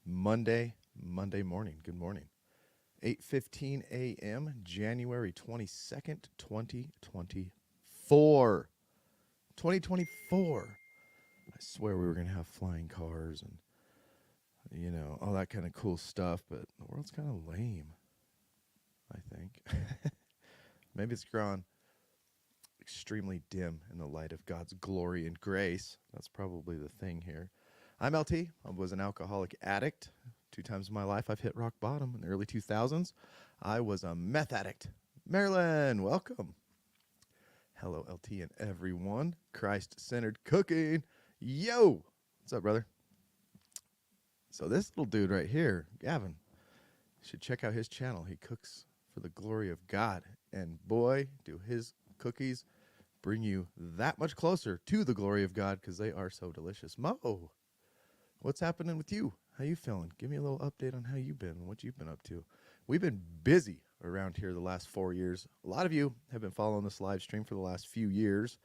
Monday morning. Good morning. 8:15 a.m., January 22nd, 2024. 2024. I swear we were going to have flying cars and, all that kind of cool stuff, but the world's kind of lame, I think. Maybe it's grown extremely dim in the light of God's glory and grace. That's probably the thing here. I'm LT. I was an alcoholic addict. 2 times in my life, I've hit rock bottom. In the early 2000s, I was a meth addict. Marilyn, welcome. Hello, LT and everyone. Christ-centered cooking. Yo! What's up, brother? So this little dude right here, Gavin, you should check out his channel. He cooks for the glory of God. And boy, do his cookies bring you that much closer to the glory of God because they are so delicious. Mo, what's happening with you? How you feeling? Give me a little update on how you've been and what you've been up to. We've been busy around here the last 4 years. A lot of you have been following this live stream for the last few years,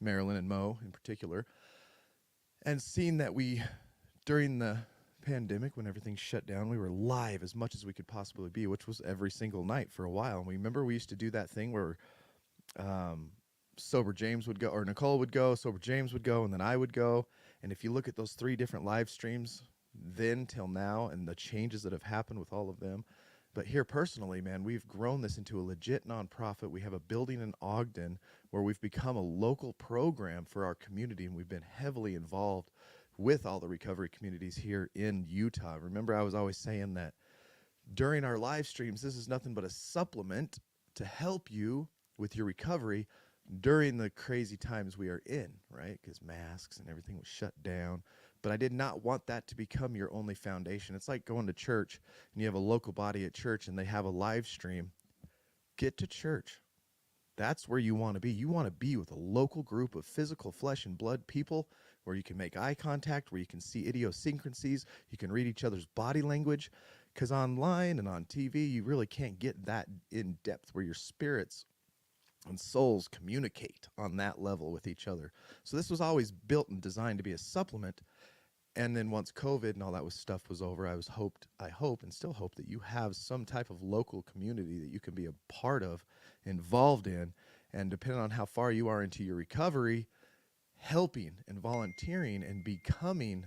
Marilyn and Mo in particular, and seen that during the pandemic, when everything shut down, we were live as much as we could possibly be, which was every single night for a while. And we remember we used to do that thing where Sober James would go, or Nicole would go, Sober James would go, and then I would go. And if you look at those 3 different live streams, then till now, and the changes that have happened with all of them. But here personally, man, we've grown this into a legit nonprofit. We have a building in Ogden where we've become a local program for our community, and we've been heavily involved with all the recovery communities here in Utah. Remember, I was always saying that during our live streams, this is nothing but a supplement to help you with your recovery during the crazy times we are in, right? Because masks and everything was shut down. But I did not want that to become your only foundation. It's like going to church and you have a local body at church and they have a live stream. Get to church. That's where you want to be. You want to be with a local group of physical flesh and blood people where you can make eye contact, where you can see idiosyncrasies, you can read each other's body language. Because online and on TV, you really can't get that in depth where your spirits and souls communicate on that level with each other. So this was always built and designed to be a supplement. And then once COVID and all that stuff was over, I hope and still hope that you have some type of local community that you can be a part of, involved in, and depending on how far you are into your recovery, helping and volunteering and becoming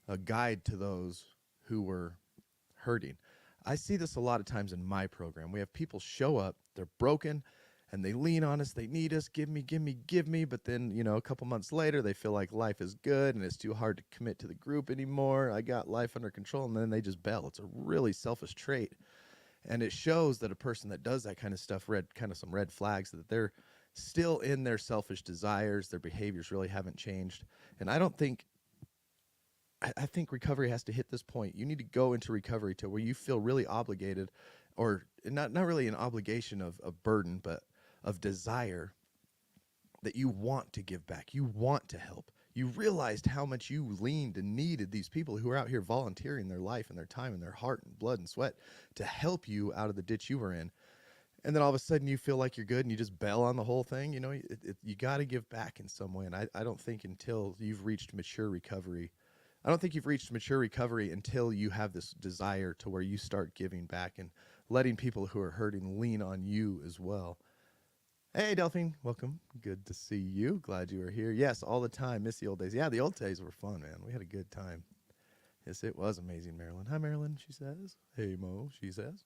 a guide to those who were hurting. I see this a lot of times in my program. We have people show up, they're broken, and they lean on us, they need us, give me, but then, a couple months later, they feel like life is good and it's too hard to commit to the group anymore. I got life under control, and then they just bail. It's a really selfish trait, and it shows that a person that does that kind of stuff, some red flags, that they're still in their selfish desires, their behaviors really haven't changed. And I think recovery has to hit this point. You need to go into recovery to where you feel really obligated, or not really an obligation of burden, but of desire, that you want to give back, you want to help. You realized how much you leaned and needed these people who are out here volunteering their life and their time and their heart and blood and sweat to help you out of the ditch you were in. And then all of a sudden you feel like you're good and you just bail on the whole thing. You got to give back in some way. And I don't think until you've reached mature recovery, until you have this desire to where you start giving back and letting people who are hurting lean on you as well. Hey, Delphine, welcome. Good to see you. Glad you are here. Yes, all the time. Miss the old days. Yeah, the old days were fun, man. We had a good time. Yes, it was amazing, Marilyn. Hi, Marilyn, she says. Hey, Mo, she says.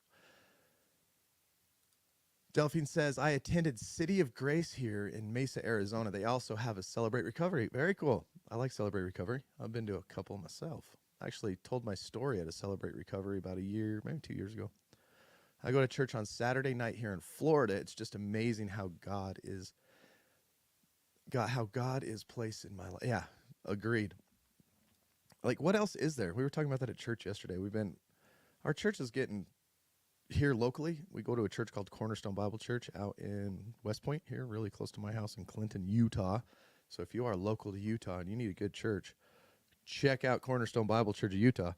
Delphine says, I attended City of Grace here in Mesa, Arizona. They also have a Celebrate Recovery. Very cool. I like Celebrate Recovery. I've been to a couple myself. I actually told my story at a Celebrate Recovery about a year, maybe 2 years ago. I go to church on Saturday night here in Florida. It's just amazing how God is placed in my life. Yeah, agreed. Like, what else is there? We were talking about that at church yesterday. Our church is getting here locally. We go to a church called Cornerstone Bible Church out in West Point here, really close to my house in Clinton, Utah. So if you are local to Utah and you need a good church, check out Cornerstone Bible Church of Utah.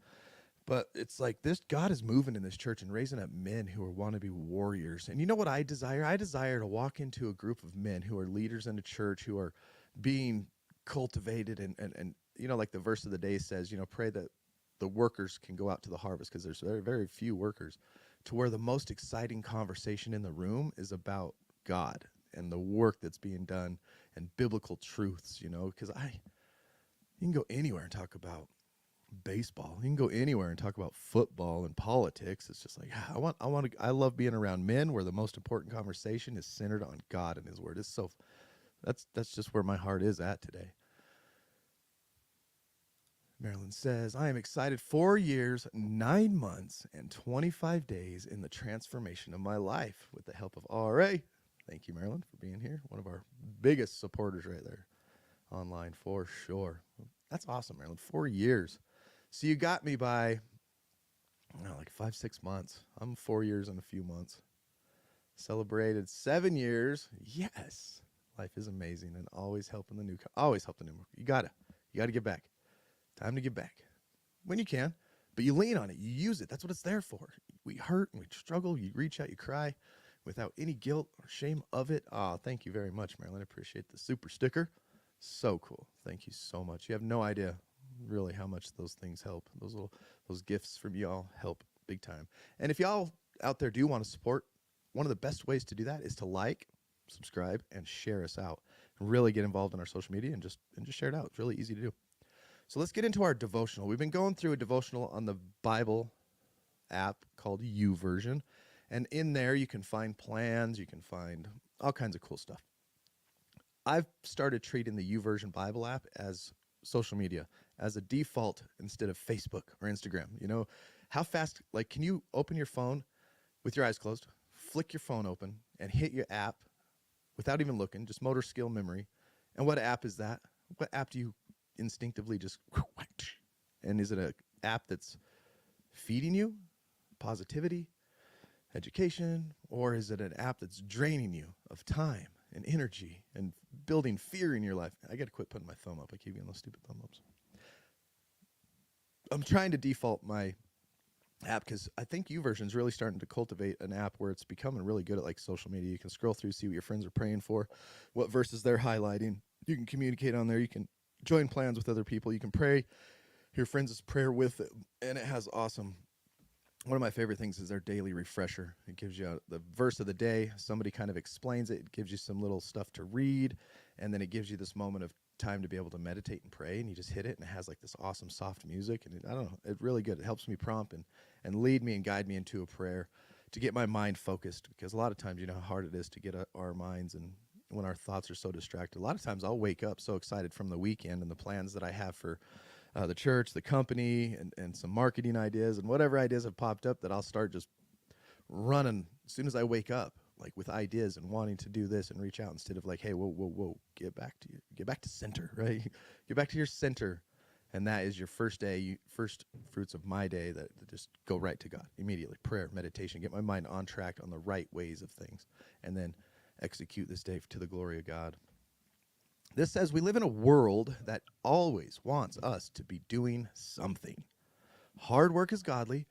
But it's like this, God is moving in this church and raising up men who are wannabe warriors. And you know what I desire? I desire to walk into a group of men who are leaders in the church, who are being cultivated and like the verse of the day says, pray that the workers can go out to the harvest because there's very, very few workers, to where the most exciting conversation in the room is about God and the work that's being done and biblical truths, because you can go anywhere and talk about baseball. You can go anywhere and talk about football and politics. It's just like, I love being around men where the most important conversation is centered on God and his word. That's just where my heart is at today. Marilyn says, I am excited 4 years, 9 months, and 25 days in the transformation of my life with the help of RA. Thank you, Marilyn, for being here. One of our biggest supporters right there online for sure. That's awesome, Marilyn. 4 years. So you got me by, like 5-6 months. I'm 4 years and a few months. Celebrated 7 years. Yes. Life is amazing and always helping the new. Always help the new. You gotta get back. Time to give back when you can, but you lean on it. You use it. That's what it's there for. We hurt and we struggle. You reach out, you cry without any guilt or shame of it. Thank you very much, Marilyn. I appreciate the super sticker. So cool. Thank you so much. You have no idea really how much those things help. Those gifts from y'all help big time. And if y'all out there do want to support, one of the best ways to do that is to like, subscribe, and share us out. Really get involved in our social media and just share it out. It's really easy to do. So let's get into our devotional. We've been going through a devotional on the Bible app called YouVersion. And in there, you can find plans. You can find all kinds of cool stuff. I've started treating the YouVersion Bible app as social media, as a default instead of Facebook or Instagram. How fast, can you open your phone with your eyes closed, flick your phone open, and hit your app without even looking, just motor skill memory. And what app is that? What app do you instinctively just, and is it an app that's feeding you positivity, education, or is it an app that's draining you of time and energy and building fear in your life? I got to quit putting my thumb up. I keep getting those stupid thumb ups. I'm trying to default my app because I think YouVersion is really starting to cultivate an app where it's becoming really good at social media. You can scroll through, see what your friends are praying for, what verses they're highlighting. You can communicate on there. You can join plans with other people. You can pray your friends' prayer with it, and it has awesome. One of my favorite things is their daily refresher. It gives you the verse of the day. Somebody kind of explains it. It gives you some little stuff to read, and then it gives you this moment of time to be able to meditate and pray, and you just hit it, and it has this awesome soft music, and I don't know, it's really good. It helps me prompt and lead me and guide me into a prayer to get my mind focused, because a lot of times you know how hard it is to get our minds, and when our thoughts are so distracted. A lot of times I'll wake up so excited from the weekend and the plans that I have for the church, the company, and some marketing ideas and whatever ideas have popped up that I'll start just running as soon as I wake up, with ideas and wanting to do this and reach out instead of hey, whoa, get back to center, right? Get back to your center. And that is your first fruits of my day that just go right to God immediately. Prayer, meditation, get my mind on track on the right ways of things, and then execute this day to the glory of God. This says we live in a world that always wants us to be doing something. Hard work is godly,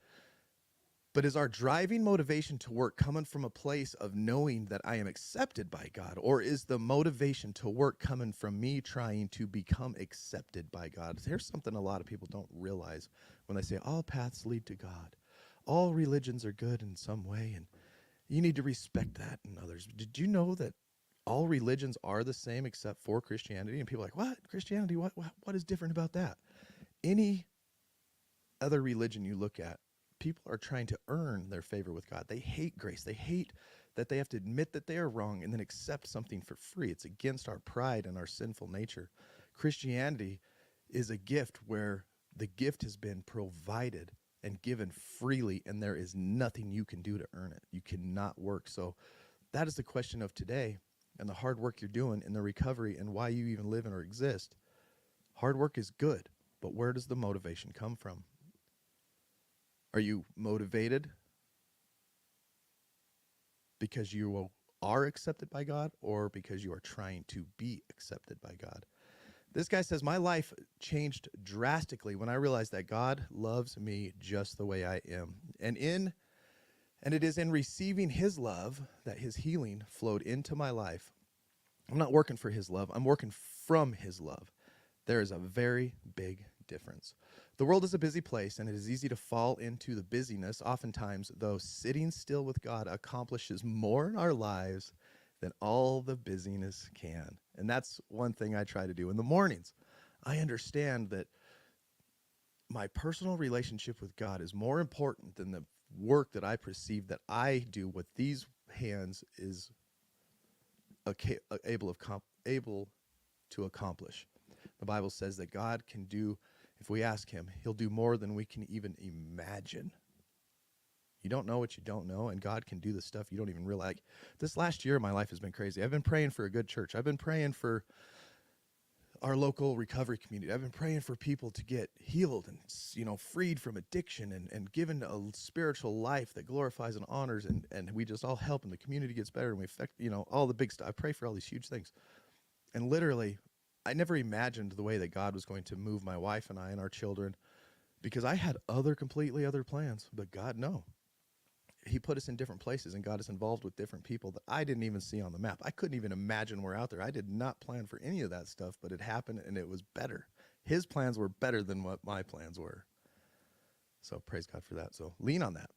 but is our driving motivation to work coming from a place of knowing that I am accepted by God, or is the motivation to work coming from me trying to become accepted by God? Here's something a lot of people don't realize when they say all paths lead to God. All religions are good in some way, and you need to respect that in others. Did you know that all religions are the same except for Christianity? And people are like, what? Christianity? What is different about that? Any other religion you look at, people are trying to earn their favor with God. They hate grace. They hate that they have to admit that they are wrong and then accept something for free. It's against our pride and our sinful nature. Christianity is a gift where the gift has been provided and given freely, and there is nothing you can do to earn it. You cannot work. So that is the question of today, and the hard work you're doing in the recovery and why you even live and or exist. Hard work is good, but where does the motivation come from? Are you motivated because you are accepted by God, or because you are trying to be accepted by God? This guy says, my life changed drastically when I realized that God loves me just the way I am. And it is in receiving his love that his healing flowed into my life. I'm not working for his love. I'm working from his love. There is a very big difference. The world is a busy place, and it is easy to fall into the busyness. Oftentimes, though, sitting still with God accomplishes more in our lives than all the busyness can. And that's one thing I try to do in the mornings. I understand that my personal relationship with God is more important than the work that I perceive that I do with these hands is able to accomplish. The Bible says that God can do, if we ask him, he'll do more than we can even imagine. You don't know what you don't know, and God can do the stuff you don't even realize. Like, this last year, my life has been crazy. I've been praying for a good church. I've been praying for our local recovery community. I've been praying for people to get healed and, freed from addiction and given a spiritual life that glorifies and honors, and we just all help and the community gets better and we affect, all the big stuff. I pray for all these huge things. And literally, I never imagined the way that God was going to move my wife and I and our children, because I had completely other plans, but God, no. He put us in different places and got us involved with different people that I didn't even see on the map. I couldn't even imagine we're out there. I did not plan for any of that stuff, but it happened and it was better. His plans were better than what my plans were. So praise God for that. So lean on that.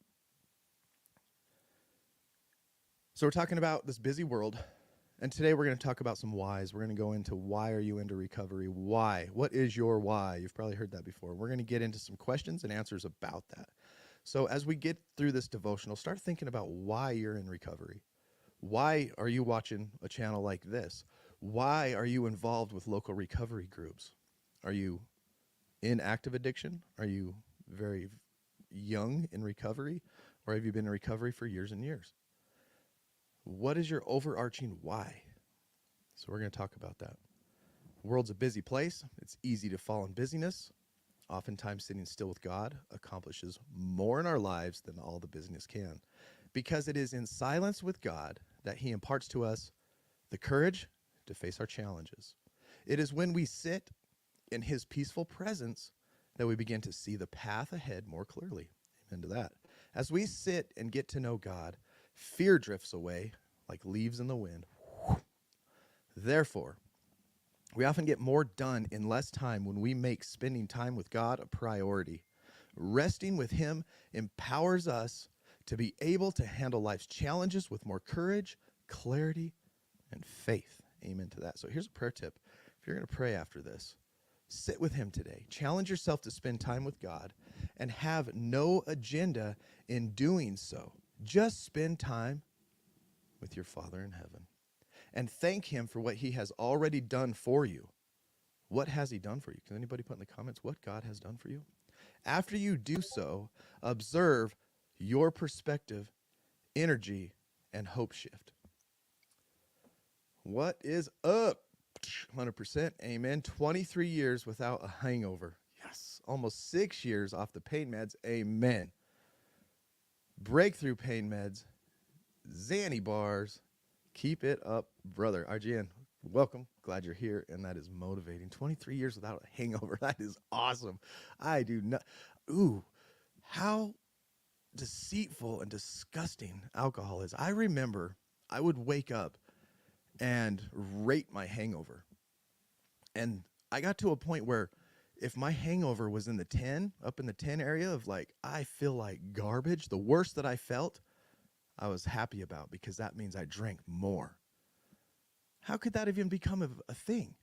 So we're talking about this busy world, and today we're going to talk about some whys. We're going to go into why are you into recovery? Why? What is your why? You've probably heard that before. We're going to get into some questions and answers about that. So as we get through this devotional, start thinking about why you're in recovery. Why are you watching a channel like this? Why are you involved with local recovery groups? Are you in active addiction? Are you very young in recovery? Or have you been in recovery for years and years? What is your overarching why? So we're going to talk about that. The world's a busy place. It's easy to fall in busyness. Oftentimes, sitting still with God accomplishes more in our lives than all the busyness can, because it is in silence with God that he imparts to us the courage to face our challenges. It is when we sit in his peaceful presence that we begin to see the path ahead more clearly. Amen to that. As we sit and get to know God, fear drifts away like leaves in the wind. Therefore, we often get more done in less time when we make spending time with God a priority. Resting with him empowers us to be able to handle life's challenges with more courage, clarity, and faith. Amen to that. So here's a prayer tip. If you're going to pray after this, sit with him today. Challenge yourself to spend time with God and have no agenda in doing so. Just spend time with your Father in heaven and thank him for what he has already done for you. What has he done for you? Can anybody put in the comments what God has done for you? After you do so, observe your perspective, energy, and hope shift. What is up? 100%. Amen. 23 years without a hangover. Yes. Almost 6 years off the pain meds. Amen. Breakthrough pain meds. Xanny bars. Keep it up, brother. RGN, welcome. Glad you're here, and that is motivating. 23 years without a hangover. That is awesome. I do not. Ooh, how deceitful and disgusting alcohol is. I remember I would wake up and rate my hangover. And I got to a point where if my hangover was in the 10, up in the 10 area of like, I feel like garbage, the worst that I felt, I was happy about, because that means I drank more. How could that even become a thing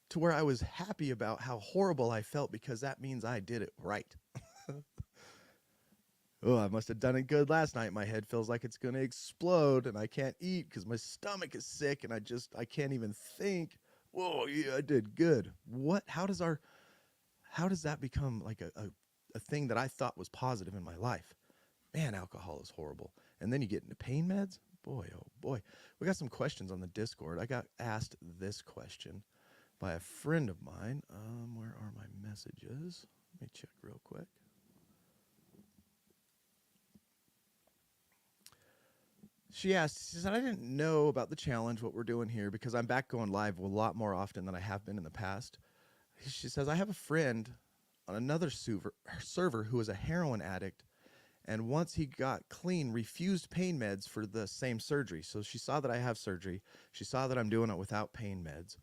to where I was happy about how horrible I felt, because that means I did it right? Oh, I must have done it good last night. My head feels like it's going to explode and I can't eat because my stomach is sick and I can't even think. Whoa, yeah, I did good. What? How does that become like a thing that I thought was positive in my life? Man, alcohol is horrible. And then you get into pain meds. Boy, oh boy. We got some questions on the Discord. I got asked this question by a friend of mine. Where are my messages? Let me check real quick. She said, I didn't know about the challenge, what we're doing here, because I'm back going live a lot more often than I have been in the past. She says, I have a friend on another server who is a heroin addict, and once he got clean, refused pain meds for the same surgery. So she saw that I have surgery. She saw that I'm doing it without pain meds.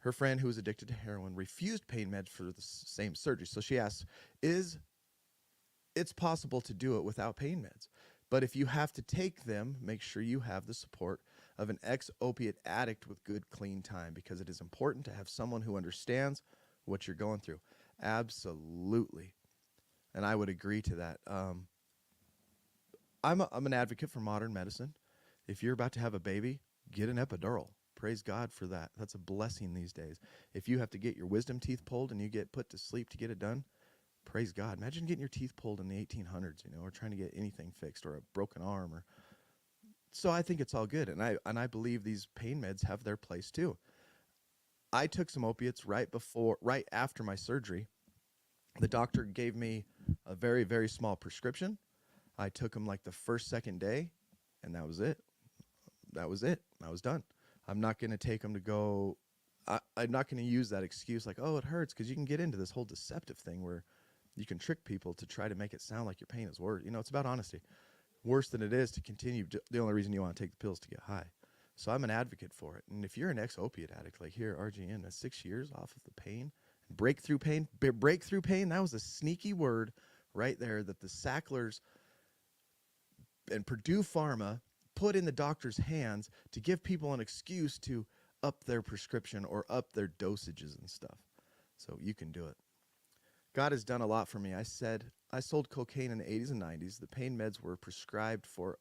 Her friend who was addicted to heroin refused pain meds for the same surgery. So she asked, is it's possible to do it without pain meds? But if you have to take them, make sure you have the support of an ex-opiate addict with good, clean time, because it is important to have someone who understands what you're going through. Absolutely. And I would agree to that. I'm an advocate for modern medicine. If you're about to have a baby, get an epidural. Praise God for that. That's a blessing these days. If you have to get your wisdom teeth pulled and you get put to sleep to get it done, praise God. Imagine getting your teeth pulled in the 1800s, or trying to get anything fixed, or a broken arm. So I think it's all good, and I believe these pain meds have their place too. I took some opiates right after my surgery. The doctor gave me a very, very small prescription. I took them like the second day, and that was it. That was it. I was done. I'm not going to take them to go. I'm not going to use that excuse like, oh, it hurts, because you can get into this whole deceptive thing where you can trick people to try to make it sound like your pain is worse. It's about honesty. Worse than it is to continue. The only reason you want to take the pills to get high. So I'm an advocate for it. And if you're an ex-opiate addict, like here, RGN, that's 6 years off of the pain. Breakthrough pain, that was a sneaky word right there that the Sacklers and Purdue Pharma put in the doctor's hands to give people an excuse to up their prescription or up their dosages and stuff. So you can do it. God has done a lot for me. I sold cocaine in the 80s and 90s. The pain meds were prescribed for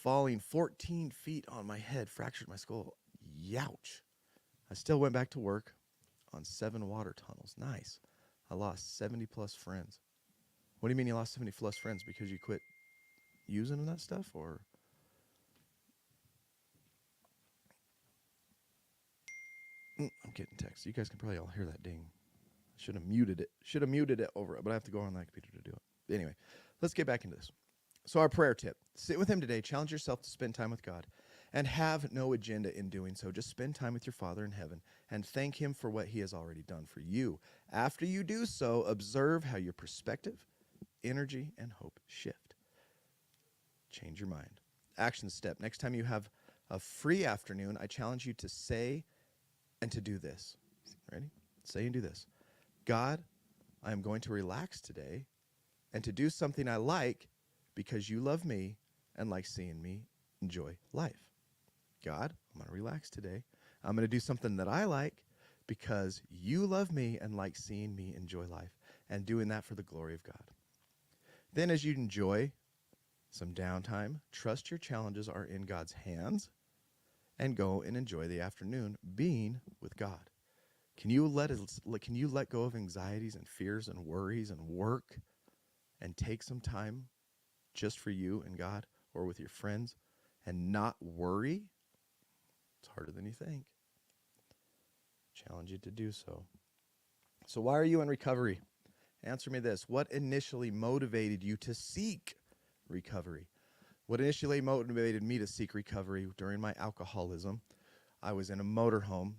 falling 14 feet on my head, fractured my skull. Youch. I still went back to work on 7 water tunnels. Nice. I lost 70 plus friends. What do you mean you lost 70 plus friends? Because you quit using that stuff, or? I'm getting texts. You guys can probably all hear that ding. Should have muted it over it, but I have to go on that computer to do it. Anyway, let's get back into this. So our prayer tip: sit with him today. Challenge yourself to spend time with God, and have no agenda in doing so. Just spend time with your Father in heaven and thank him for what he has already done for you. After you do so, observe how your perspective, energy, and hope shift. Change your mind. Action step: next time you have a free afternoon, I challenge you to say and to do this. Ready? Say and do this. God, I am going to relax today and to do something I like because you love me and like seeing me enjoy life. God, I'm going to relax today. I'm going to do something that I like because you love me and like seeing me enjoy life, and doing that for the glory of God. Then as you enjoy some downtime, trust your challenges are in God's hands, and go and enjoy the afternoon being with God. Can you let go of anxieties and fears and worries and work and take some time just for you and God, or with your friends, and not worry? It's harder than you think. Challenge you to do so. So why are you in recovery? Answer me this. What initially motivated you to seek recovery? What initially motivated me to seek recovery during my alcoholism? I was in a motorhome,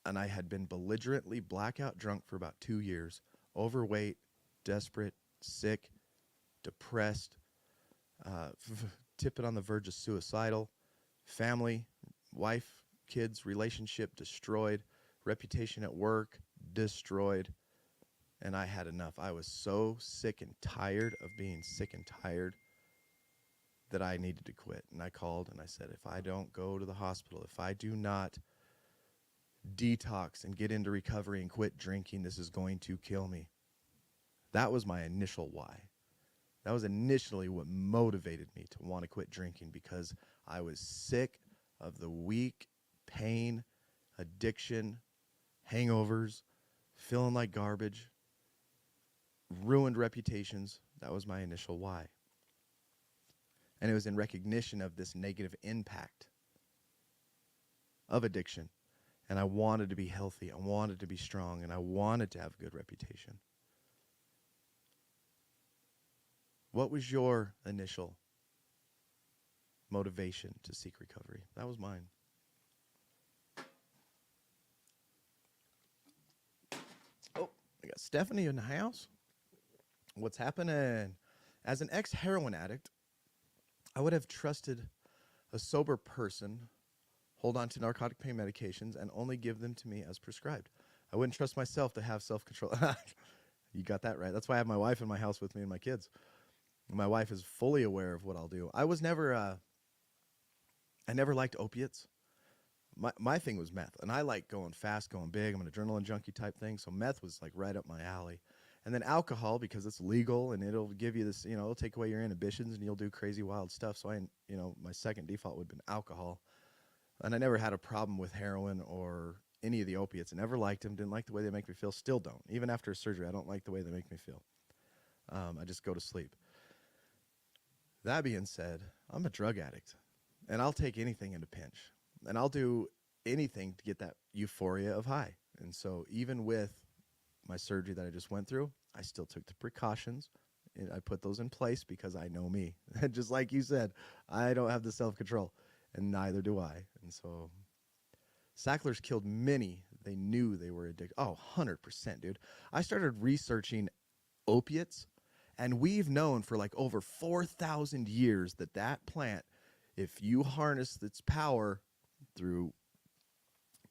and I had been belligerently blackout drunk for about 2 years, overweight, desperate, sick, depressed, tipping on the verge of suicidal, family, wife, kids, relationship destroyed, reputation at work destroyed, and I had enough. I was so sick and tired of being sick and tired that I needed to quit. And I called and I said, if I don't go to the hospital, if I do not detox and get into recovery and quit drinking, this is going to kill me. That was my initial why. That was initially what motivated me to want to quit drinking, because I was sick of the weak, pain, addiction, hangovers, feeling like garbage, ruined reputations. That was my initial why. And it was in recognition of this negative impact of addiction. And I wanted to be healthy. I wanted to be strong. And I wanted to have a good reputation. What was your initial motivation to seek recovery? That was mine. Oh, I got Stephanie in the house. What's happening? As an ex-heroin addict, I would have trusted a sober person hold on to narcotic pain medications, and only give them to me as prescribed. I wouldn't trust myself to have self-control. You got that right. That's why I have my wife in my house with me and my kids. My wife is fully aware of what I'll do. I never liked opiates. My thing was meth, and I like going fast, going big. I'm an adrenaline junkie type thing, so meth was like right up my alley. And then alcohol, because it's legal and it'll give you this, it'll take away your inhibitions and you'll do crazy wild stuff. So my second default would have been alcohol. And I never had a problem with heroin or any of the opiates. I never liked them, didn't like the way they make me feel, still don't. Even after surgery, I don't like the way they make me feel. I just go to sleep. That being said, I'm a drug addict, and I'll take anything in a pinch. And I'll do anything to get that euphoria of high. And so even with my surgery that I just went through, I still took the precautions. And I put those in place because I know me. Just like you said, I don't have the self-control, and neither do I. And so Sacklers killed many. They knew they were addicted. Oh, 100%, dude. I started researching opiates, and we've known for like over 4,000 years that plant, if you harness its power through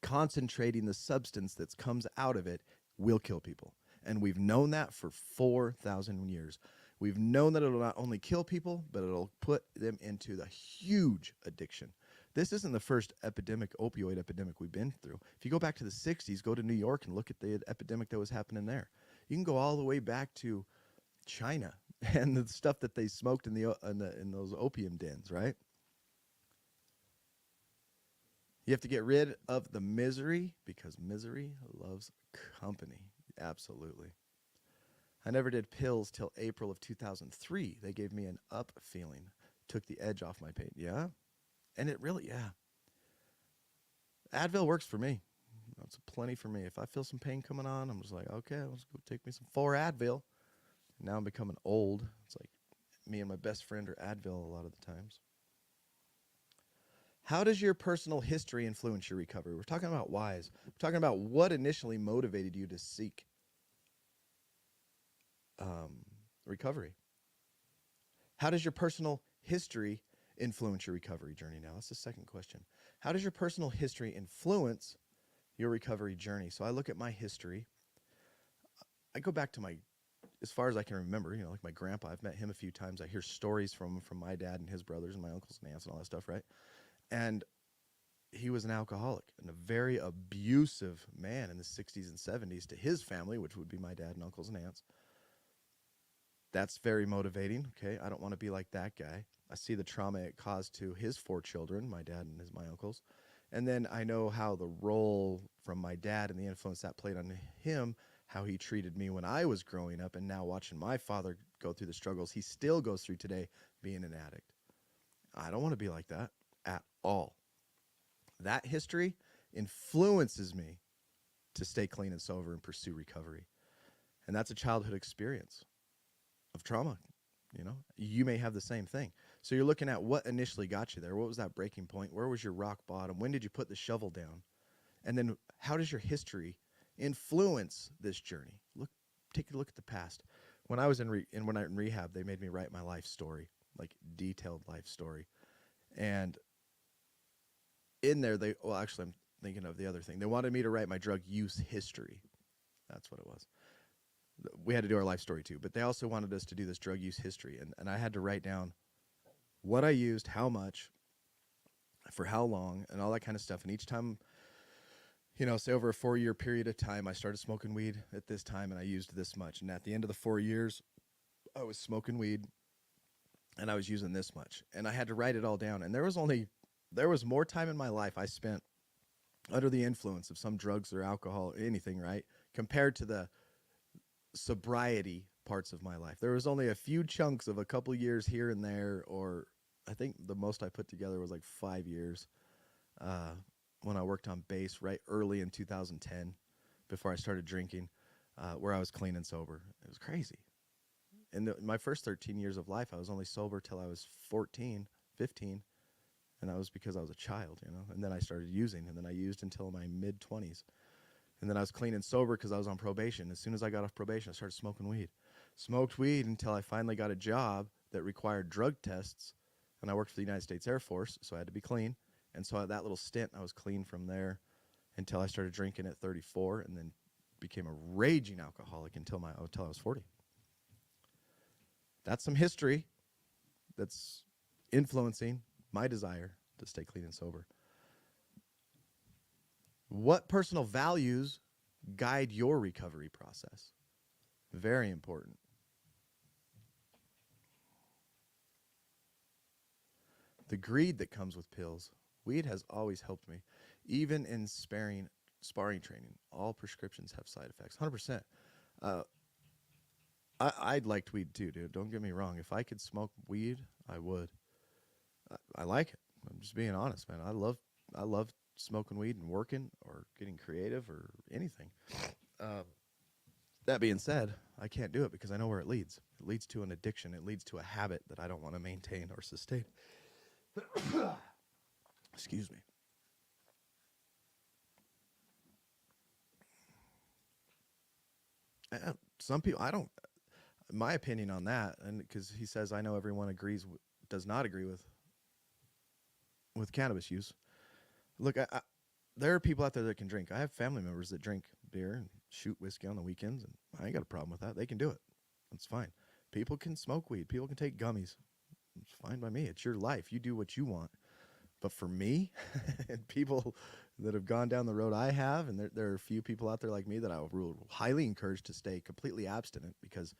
concentrating the substance that comes out of it, will kill people. And we've known that for 4,000 years. We've known that it'll not only kill people, but it'll put them into the huge addiction. This isn't the first opioid epidemic we've been through. If you go back to the 60s, go to New York and look at the epidemic that was happening there. You can go all the way back to China and the stuff that they smoked in those opium dens, right? You have to get rid of the misery because misery loves company. Absolutely. I never did pills till April of 2003. They gave me an up feeling. Took the edge off my pain. Yeah. And it really, yeah. Advil works for me. That's plenty for me. If I feel some pain coming on, I'm just like, okay, let's go take me some 4 Advil. Now I'm becoming old. It's like me and my best friend are Advil a lot of the times. How does your personal history influence your recovery? We're talking about whys. We're talking about what initially motivated you to seek recovery. How does your personal history influence your recovery journey now? That's the second question. How does your personal history influence your recovery journey? So I look at my history. I go back to as far as I can remember, like my grandpa. I've met him a few times. I hear stories from my dad and his brothers and my uncles and aunts and all that stuff, right? And he was an alcoholic and a very abusive man in the 60s and 70s to his family, which would be my dad and uncles and aunts. That's very motivating. Okay, I don't want to be like that guy. I see the trauma it caused to his 4 children, my dad and my uncles. And then I know how the role from my dad and the influence that played on him, how he treated me when I was growing up, and now watching my father go through the struggles he still goes through today being an addict. I don't want to be like that at all. That history influences me to stay clean and sober and pursue recovery. And that's a childhood experience of trauma. You may have the same thing. So you're looking at what initially got you there. What was that breaking point? Where was your rock bottom? When did you put the shovel down? And then how does your history influence this journey? Take a look at the past. When I was in rehab, they made me write my life story, like detailed life story. And in there, actually, I'm thinking of the other thing. They wanted me to write my drug use history. That's what it was. We had to do our life story too, but they also wanted us to do this drug use history. And I had to write down what I used, how much, for how long, and all that kind of stuff. And each time, say over a 4-year period of time, I started smoking weed at this time and I used this much. And at the end of the 4 years, I was smoking weed and I was using this much. And I had to write it all down. And there was more time in my life I spent under the influence of some drugs or alcohol, anything, right, compared to the sobriety parts of my life. There was only a few chunks of a couple years here and there, or I think the most I put together was like 5 years when I worked on bass right early in 2010 before I started drinking, where I was clean and sober. It was crazy. In my first 13 years of life, I was only sober till I was 14, 15, and that was because I was a child, and then I started using, and then I used until my mid-20s. And then I was clean and sober because I was on probation. As soon as I got off probation, I started smoking weed. Smoked weed until I finally got a job that required drug tests. And I worked for the United States Air Force, so I had to be clean. And so at that little stint, I was clean from there until I started drinking at 34, and then became a raging alcoholic until I was 40. That's some history that's influencing my desire to stay clean and sober. What personal values guide your recovery process? Very important. The greed that comes with pills. Weed has always helped me. Even in sparring training, all prescriptions have side effects. 100%. I'd liked weed too, dude. Don't get me wrong. If I could smoke weed, I would. I like it. I'm just being honest, man. I love smoking weed and working or getting creative or anything. That being said, I can't do it because I know where it leads. It leads to an addiction. It leads to a habit that I don't want to maintain or sustain. Excuse me. Some people, I don't, my opinion on that, and because he says I know everyone does not agree with cannabis use. Look, there are people out there that can drink. I have family members that drink beer and shoot whiskey on the weekends, and I ain't got a problem with that. They can do it. That's fine. People can smoke weed. People can take gummies. It's fine by me. It's your life. You do what you want. But for me, and people that have gone down the road I have, and there are a few people out there like me that I will highly encourage to stay completely abstinent because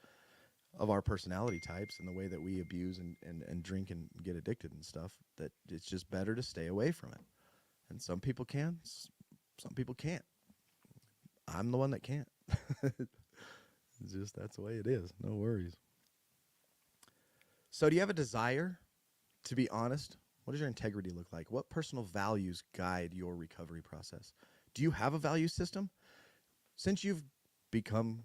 of our personality types and the way that we abuse and drink and get addicted and stuff, that it's just better to stay away from it. And some people can, some people can't. I'm the one that can't. It's just, that's the way it is. No worries. So do you have a desire to be honest? What does your integrity look like? What personal values guide your recovery process? Do you have a value system? Since you've become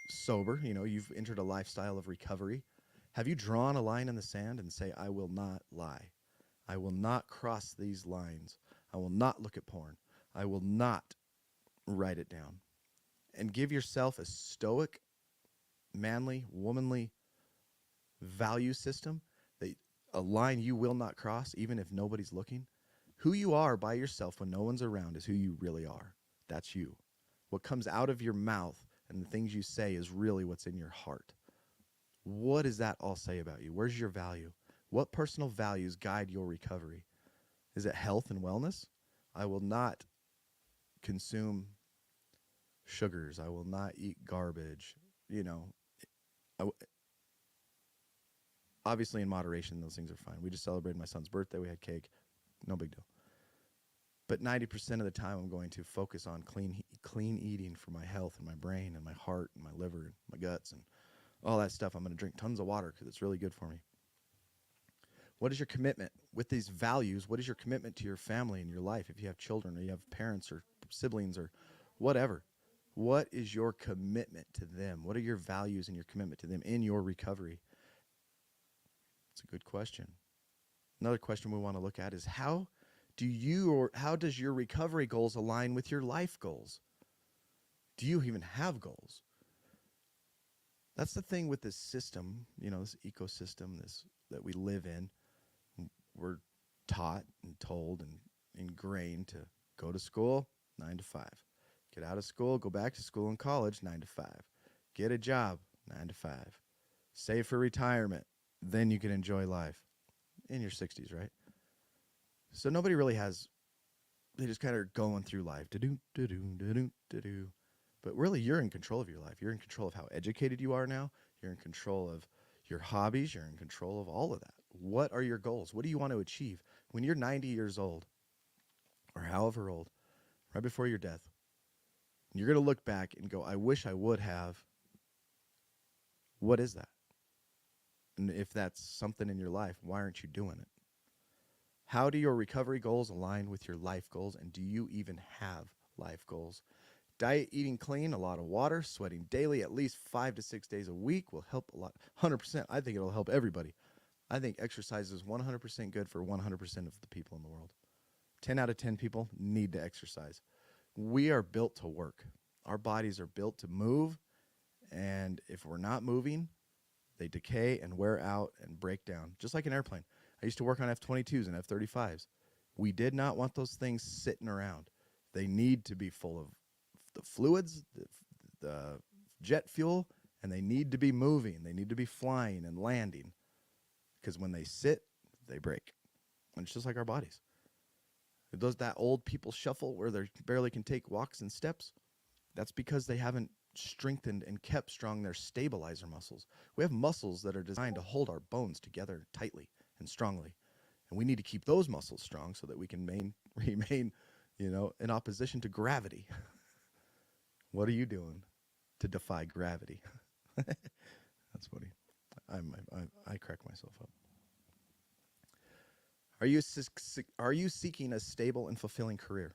sober, you've entered a lifestyle of recovery, have you drawn a line in the sand and say, I will not lie. I will not cross these lines. I will not look at porn. I will not write it down. And give yourself a stoic, manly, womanly value system, that a line you will not cross even if nobody's looking. Who you are by yourself when no one's around is who you really are. That's you. What comes out of your mouth and the things you say is really what's in your heart. What does that all say about you? Where's your value? What personal values guide your recovery? Is it health and wellness? I will not consume sugars. I will not eat garbage. Obviously in moderation, those things are fine. We just celebrated my son's birthday. We had cake. No big deal. But 90% of the time, I'm going to focus on clean eating for my health and my brain and my heart and my liver and my guts and all that stuff. I'm going to drink tons of water because it's really good for me. What is your commitment with these values? What is your commitment to your family and your life? If you have children or you have parents or siblings or whatever, what is your commitment to them? What are your values and your commitment to them in your recovery? It's a good question. Another question we want to look at is how does your recovery goals align with your life goals? Do you even have goals? That's the thing with this system, this ecosystem that we live in. We're taught and told and ingrained to go to school, 9 to 5. Get out of school, go back to school and college, 9 to 5. Get a job, 9 to 5. Save for retirement. Then you can enjoy life in your 60s, right? So nobody really they just kind of going through life. But really, you're in control of your life. You're in control of how educated you are now. You're in control of your hobbies. You're in control of all of that. What are your goals? What do you want to achieve? When you're 90 years old, or however old, right before your death, you're going to look back and go, I wish I would have. What is that? And if that's something in your life, why aren't you doing it? How do your recovery goals align with your life goals? And do you even have life goals? Diet, eating clean, a lot of water, sweating daily, at least 5 to 6 days a week will help a lot. 100%. I think it'll help everybody. I think exercise is 100% good for 100% of the people in the world. 10 out of 10 people need to exercise. We are built to work. Our bodies are built to move. And if we're not moving, they decay and wear out and break down, just like an airplane. I used to work on F-22s and F-35s. We did not want those things sitting around. They need to be full of the fluids, the jet fuel, and they need to be moving. They need to be flying and landing, because when they sit, they break. And it's just like our bodies. It does that old people shuffle where they barely can take walks and steps. That's because they haven't strengthened and kept strong their stabilizer muscles. We have muscles that are designed to hold our bones together tightly and strongly. And we need to keep those muscles strong so that we can remain, in opposition to gravity. What are you doing to defy gravity? That's funny. I crack myself up. Are you seeking a stable and fulfilling career?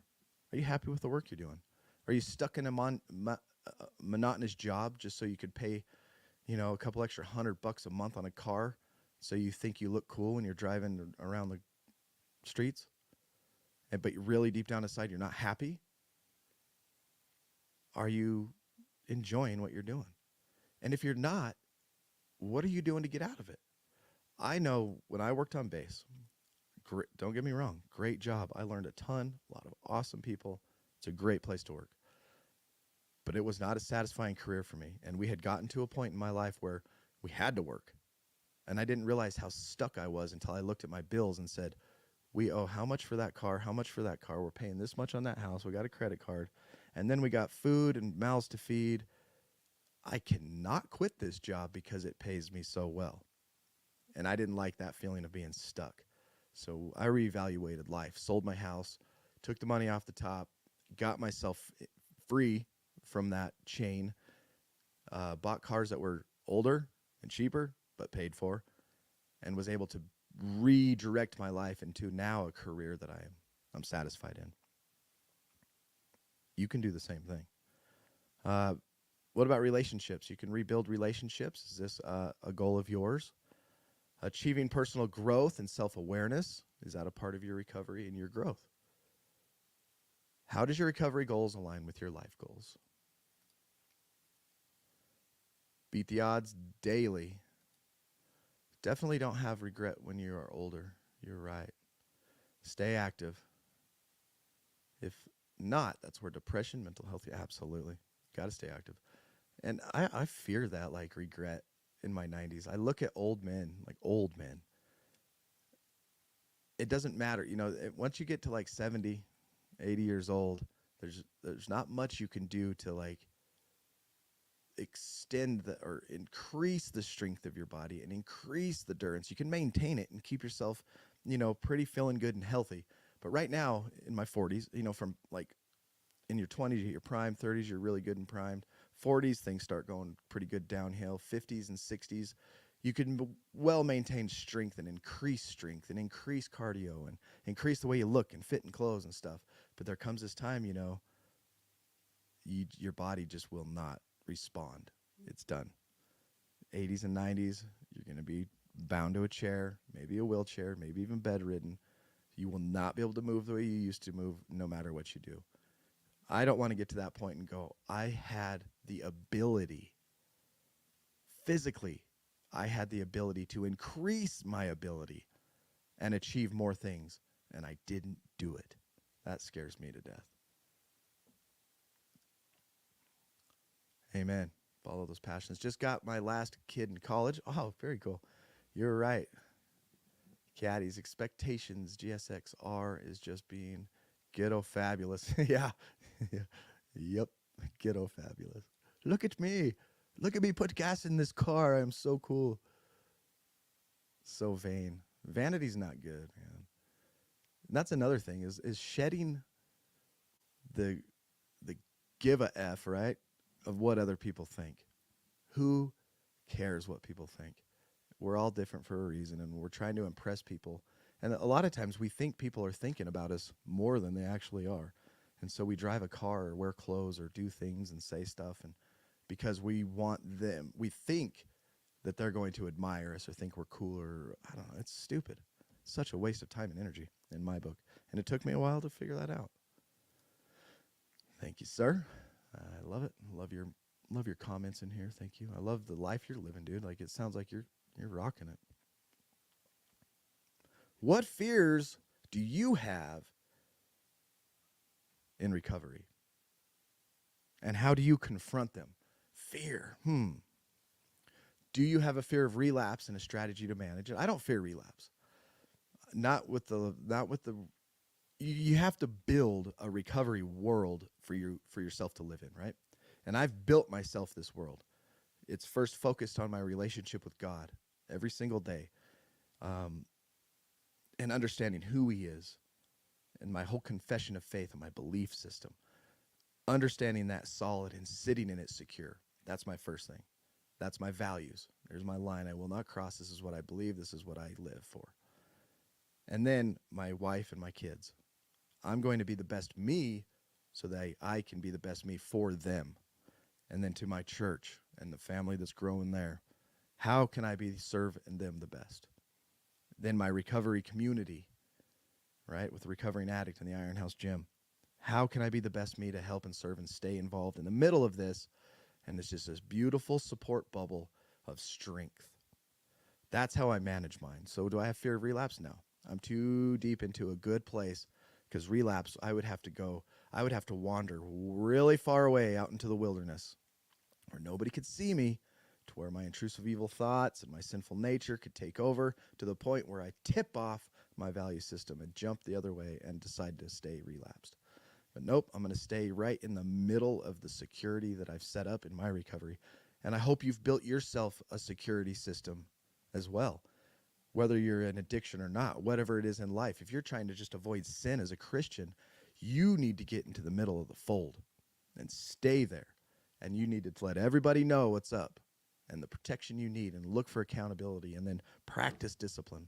Are you happy with the work you're doing? Are you stuck in a monotonous job just so you could pay, a couple extra $100 a month on a car, so you think you look cool when you're driving around the streets? But really deep down inside, you're not happy? Are you enjoying what you're doing? And if you're not, what are you doing to get out of it? I know when I worked on base, don't get me wrong, great job. I learned a ton, a lot of awesome people. It's a great place to work. But it was not a satisfying career for me. And we had gotten to a point in my life where we had to work. And I didn't realize how stuck I was until I looked at my bills and said, we owe how much for that car, how much for that car, we're paying this much on that house, we got a credit card, and then we got food and mouths to feed. I cannot quit this job because it pays me so well. And I didn't like that feeling of being stuck. So I reevaluated life, sold my house, took the money off the top, got myself free from that chain, bought cars that were older and cheaper, but paid for, and was able to redirect my life into now a career that I'm satisfied in. You can do the same thing. What about relationships? You can rebuild relationships. Is this a goal of yours? Achieving personal growth and self-awareness, is that a part of your recovery and your growth? How does your recovery goals align with your life goals? Beat the odds daily. Definitely don't have regret when you are older. You're right. Stay active. If not, that's where depression, mental health, absolutely. Got to stay active. And I fear that, like, regret in my 90s. I look at old men. It doesn't matter. Once you get to like 70, 80 years old, there's not much you can do to like extend or increase the strength of your body and increase the endurance. You can maintain it and keep yourself, pretty feeling good and healthy. But right now in my 40s, from like in your 20s, you hit your prime, 30s, you're really good and primed. 40s, things start going pretty good downhill. 50s and 60s, you can well maintain strength and increase cardio and increase the way you look and fit in clothes and stuff. But there comes this time, your body just will not respond. It's done. 80s and 90s, you're going to be bound to a chair, maybe a wheelchair, maybe even bedridden. You will not be able to move the way you used to move no matter what you do. I don't want to get to that point and go, I had the ability, physically, I had the ability to increase my ability and achieve more things, and I didn't do it. That scares me to death. Amen. Follow those passions. Just got my last kid in college. Oh, very cool. You're right. Caddies, expectations, GSX-R is just being ghetto fabulous. Yeah. Yep. Ghetto fabulous. Look at me. Look at me put gas in this car. I'm so cool. So vain. Vanity's not good, man. And that's another thing is shedding the give a F, right, of what other people think. Who cares what people think? We're all different for a reason, and we're trying to impress people. And a lot of times we think people are thinking about us more than they actually are. And so we drive a car or wear clothes or do things and say stuff, and because we want them, we think that they're going to admire us or think we're cooler. I don't know. It's stupid. Such a waste of time and energy in my book. And it took me a while to figure that out. Thank you, sir. I love it. Love your comments in here. Thank you. I love the life you're living, dude. Like, it sounds like you're rocking it. What fears do you have in recovery? And how do you confront them? Fear. Do you have a fear of relapse and a strategy to manage it? I don't fear relapse. Not with the you have to build a recovery world for yourself to live in, right? And I've built myself this world. It's first focused on my relationship with God every single day, and understanding who he is, and my whole confession of faith and my belief system. Understanding that solid and sitting in it secure. That's my first thing. That's my values. There's my line. I will not cross. This is what I believe. This is what I live for. And then my wife and my kids. I'm going to be the best me so that I can be the best me for them. And then to my church and the family that's growing there. How can I be serving them the best? Then my recovery community, right, with the recovering addict in the Iron House gym. How can I be the best me to help and serve and stay involved in the middle of this? And it's just this beautiful support bubble of strength. That's how I manage mine. So do I have fear of relapse? No. I'm too deep into a good place, because relapse, I would have to wander really far away out into the wilderness where nobody could see me, to where my intrusive evil thoughts and my sinful nature could take over, to the point where I tip off my value system and jump the other way and decide to stay relapsed. But nope, I'm going to stay right in the middle of the security that I've set up in my recovery. And I hope you've built yourself a security system as well, whether you're in addiction or not, whatever it is in life. If you're trying to just avoid sin as a Christian, you need to get into the middle of the fold and stay there. And you need to let everybody know what's up and the protection you need, and look for accountability, and then practice discipline.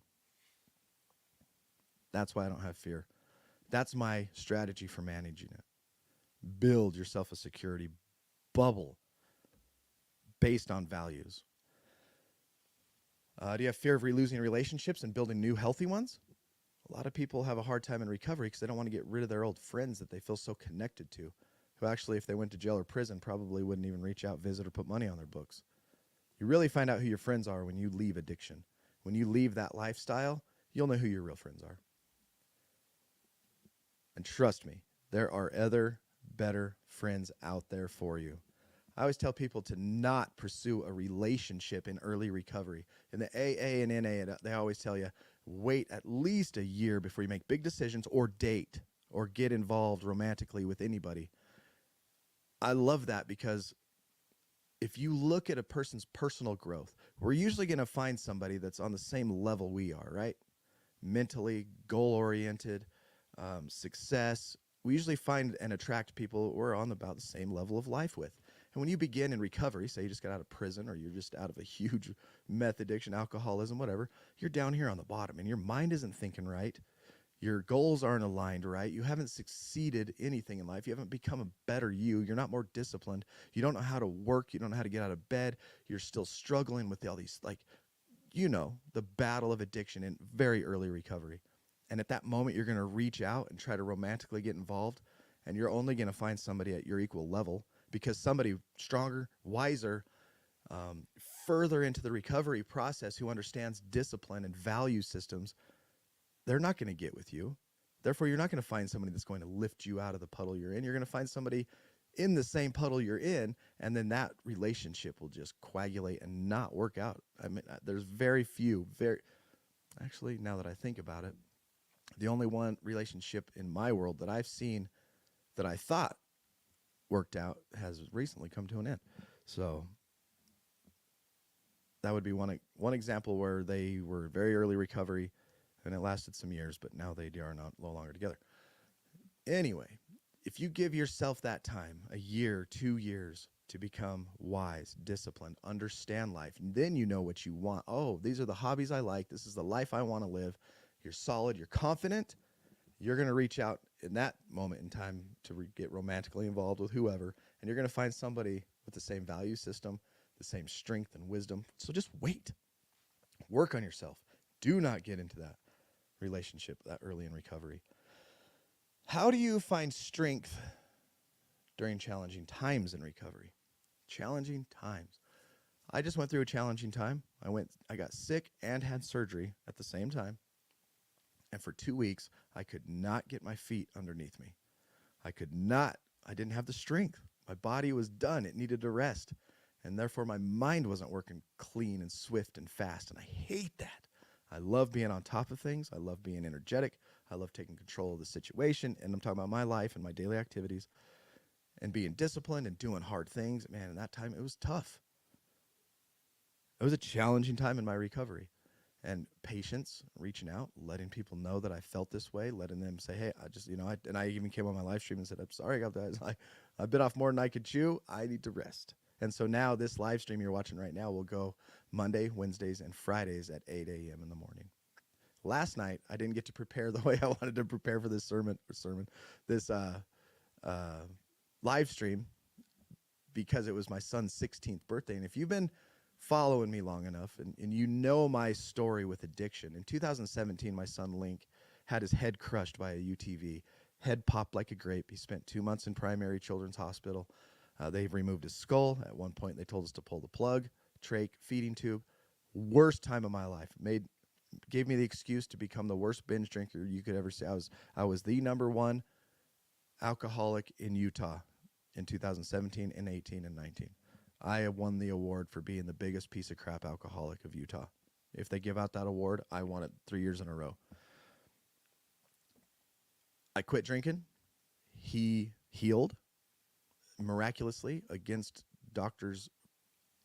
That's why I don't have fear. That's my strategy for managing it. Build yourself a security bubble based on values. Do you have fear of losing relationships and building new healthy ones? A lot of people have a hard time in recovery because they don't want to get rid of their old friends that they feel so connected to, who actually, if they went to jail or prison, probably wouldn't even reach out, visit, or put money on their books. You really find out who your friends are when you leave addiction. When you leave that lifestyle, you'll know who your real friends are. And trust me, there are other better friends out there for you. I always tell people to not pursue a relationship in early recovery. In the AA and NA, they always tell you, wait at least a year before you make big decisions or date or get involved romantically with anybody. I love that, because if you look at a person's personal growth, we're usually going to find somebody that's on the same level we are, right? Mentally, goal-oriented, success. We usually find and attract people we're on about the same level of life with. And when you begin in recovery, say you just got out of prison, or you're just out of a huge meth addiction, alcoholism, whatever, you're down here on the bottom and your mind isn't thinking right. Your goals aren't aligned right. You haven't succeeded anything in life. You haven't become a better you. You're not more disciplined. You don't know how to work. You don't know how to get out of bed. You're still struggling with all these, the battle of addiction in very early recovery. And at that moment, you're going to reach out and try to romantically get involved, and you're only going to find somebody at your equal level, because somebody stronger, wiser, further into the recovery process, who understands discipline and value systems, they're not going to get with you. Therefore, you're not going to find somebody that's going to lift you out of the puddle you're in. You're going to find somebody in the same puddle you're in, and then that relationship will just coagulate and not work out. I mean, there's actually, now that I think about it, the only one relationship in my world that I've seen that I thought worked out has recently come to an end. So that would be one example where they were very early recovery, and it lasted some years, but now they are no longer together. Anyway, if you give yourself that time, a year, 2 years, to become wise, disciplined, understand life, and then you know what you want. Oh, these are the hobbies I like. This is the life I want to live. You're solid. You're confident. You're going to reach out in that moment in time to get romantically involved with whoever, and you're going to find somebody with the same value system, the same strength and wisdom. So just wait. Work on yourself. Do not get into that relationship that early in recovery. How do you find strength during challenging times in recovery? Challenging times. I just went through a challenging time. I got sick and had surgery at the same time. And for 2 weeks, I could not get my feet underneath me. I didn't have the strength. My body was done. It needed to rest. And therefore, my mind wasn't working clean and swift and fast. And I hate that. I love being on top of things. I love being energetic. I love taking control of the situation. And I'm talking about my life and my daily activities and being disciplined and doing hard things. Man, in that time, it was tough. It was a challenging time in my recovery. And patience, reaching out, letting people know that I felt this way, letting them say, hey, I just, and I even came on my live stream and said, I'm sorry, guys. I bit off more than I could chew. I need to rest. And so now this live stream you're watching right now will go Monday, Wednesdays, and Fridays at 8 a.m. in the morning. Last night, I didn't get to prepare the way I wanted to prepare for this this live stream, because it was my son's 16th birthday. And if you've been following me long enough and you know my story with addiction, in 2017, my son Link had his head crushed by a UTV, head popped like a grape. He spent 2 months in primary children's hospital. They've removed his skull. At one point, they told us to pull the plug, trach, feeding tube. Worst time of my life. Gave me the excuse to become the worst binge drinker you could ever see. I was the number one alcoholic in Utah in 2017 and 18 and 19. I have won the award for being the biggest piece of crap alcoholic of Utah. If they give out that award, I won it 3 years in a row. I quit drinking. He healed miraculously against doctors'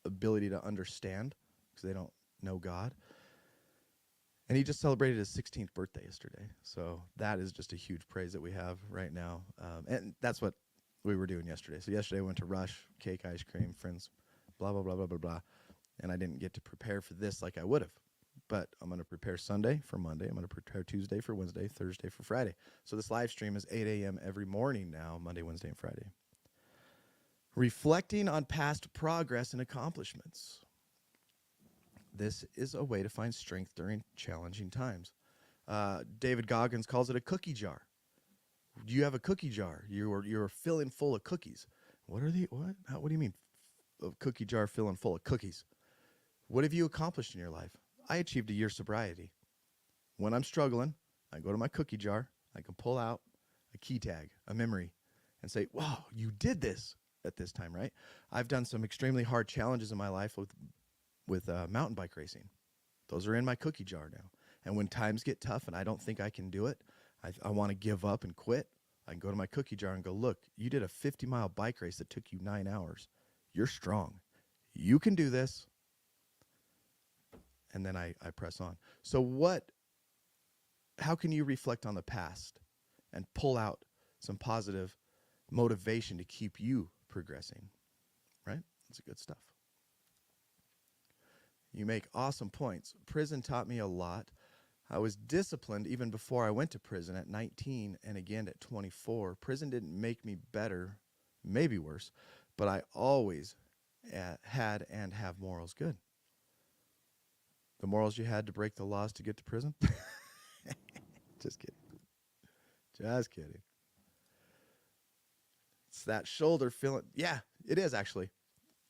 ability to understand, because they don't know God. And he just celebrated his 16th birthday yesterday. So that is just a huge praise that we have right now. And that's what we were doing yesterday. So yesterday I went to Rush, cake, ice cream, friends, blah, blah, blah, blah, blah, blah. And I didn't get to prepare for this like I would have. But I'm going to prepare Sunday for Monday. I'm going to prepare Tuesday for Wednesday, Thursday for Friday. So this live stream is 8 a.m. every morning now, Monday, Wednesday, and Friday. Reflecting on past progress and accomplishments. This is a way to find strength during challenging times. David Goggins calls it a cookie jar. You have a cookie jar. You're filling full of cookies. What do you mean a cookie jar filling full of cookies? What have you accomplished in your life? I achieved a year's sobriety. When I'm struggling, I go to my cookie jar. I can pull out a key tag, a memory, and say, wow, you did this at this time, right? I've done some extremely hard challenges in my life with mountain bike racing. Those are in my cookie jar now. And when times get tough and I don't think I can do it, I want to give up and quit, I can go to my cookie jar and go, look, you did a 50-mile bike race that took you 9 hours. You're strong. You can do this. And then I press on. So how can you reflect on the past and pull out some positive motivation to keep you progressing, right? That's good stuff. You make awesome points. Prison taught me a lot. I was disciplined even before I went to prison at 19 and again at 24. Prison didn't make me better, maybe worse, but I always had and have morals good. The morals you had to break the laws to get to prison? Just kidding. Just kidding. It's that shoulder feeling. Yeah, it is actually.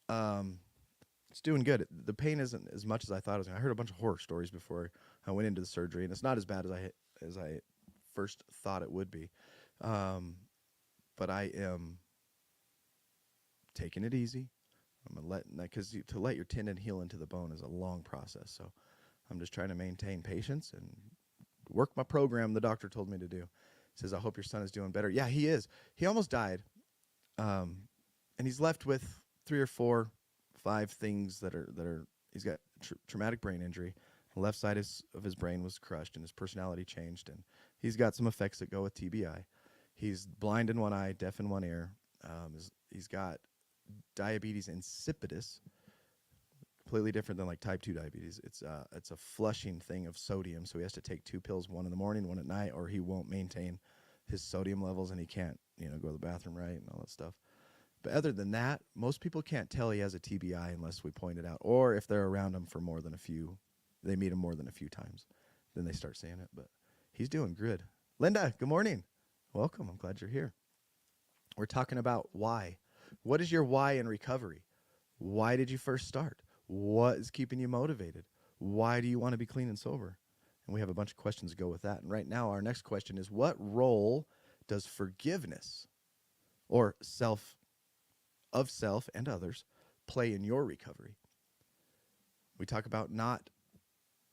It's doing good. The pain isn't as much as I thought it was. I heard a bunch of horror stories before I went into the surgery, and it's not as bad as I first thought it would be. But I am taking it easy. I'm gonna because to let your tendon heal into the bone is a long process. So I'm just trying to maintain patience and work my program the doctor told me to do. He says, I hope your son is doing better. Yeah, he is. He almost died. And he's left with 3 or 4, 5 things that are he's got traumatic brain injury. The left side of his brain was crushed and his personality changed. And he's got some effects that go with TBI. He's blind in one eye, deaf in one ear. He's got diabetes insipidus, completely different than like type 2 diabetes. It's a flushing thing of sodium, so he has to take 2 pills, one in the morning, one at night, or he won't maintain his sodium levels and he can't, go to the bathroom right and all that stuff. But other than that, most people can't tell he has a TBI unless we point it out, or if they're around him for they meet him more than a few times, then they start seeing it. But he's doing good. Linda, good morning. Welcome. I'm glad you're here. We're talking about why. What is your why in recovery? Why did you first start? What is keeping you motivated? Why do you want to be clean and sober? And we have a bunch of questions to go with that. And right now, our next question is, what role does forgiveness or self and others play in your recovery? We talk about not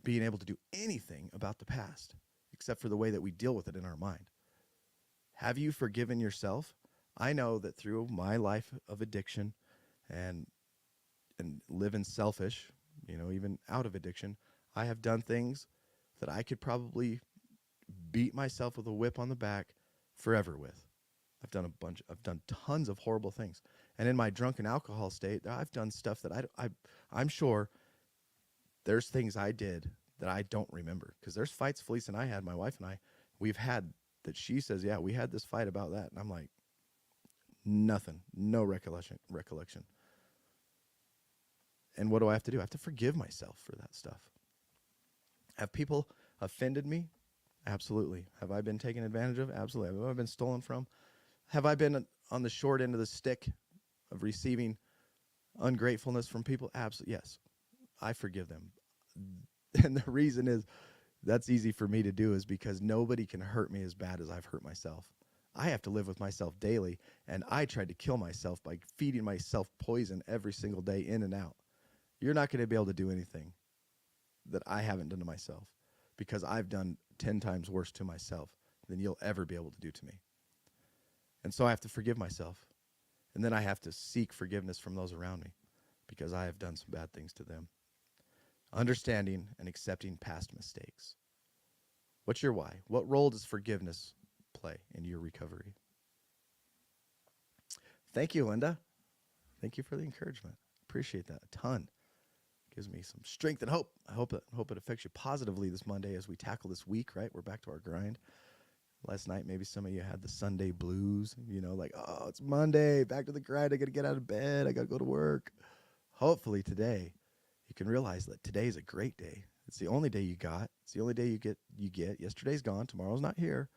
being able to do anything about the past except for the way that we deal with it in our mind. Have you forgiven yourself? I know that through my life of addiction and living selfish, even out of addiction, I have done things that I could probably beat myself with a whip on the back forever with. I've done tons of horrible things. And in my drunken alcohol state, I've done stuff that I'm sure there's things I did that I don't remember. Because there's fights Felice and I had, my wife and I, we've had that she says, yeah, we had this fight about that. And I'm like, nothing, no recollection. And what do I have to do? I have to forgive myself for that stuff. Have people offended me? Absolutely. Have I been taken advantage of? Absolutely. Have I been stolen from? Have I been on the short end of the stick of receiving ungratefulness from people? Absolutely. Yes. I forgive them. And the reason is that's easy for me to do is because nobody can hurt me as bad as I've hurt myself. I have to live with myself daily, and I tried to kill myself by feeding myself poison every single day in and out. You're not going to be able to do anything that I haven't done to myself because I've done 10 times worse to myself than you'll ever be able to do to me. And so I have to forgive myself. And then I have to seek forgiveness from those around me because I have done some bad things to them. Understanding and accepting past mistakes. What's your why? What role does forgiveness play in your recovery? Thank you, Linda. Thank you for the encouragement. Appreciate that a ton. Gives me some strength and hope. I hope it affects you positively this Monday as we tackle this week, right? We're back to our grind. Last night, maybe some of you had the Sunday blues, like, oh, it's Monday, back to the grind. I got to get out of bed. I got to go to work. Hopefully today, you can realize that today is a great day. It's the only day you got. It's the only day you get. Yesterday's gone. Tomorrow's not here.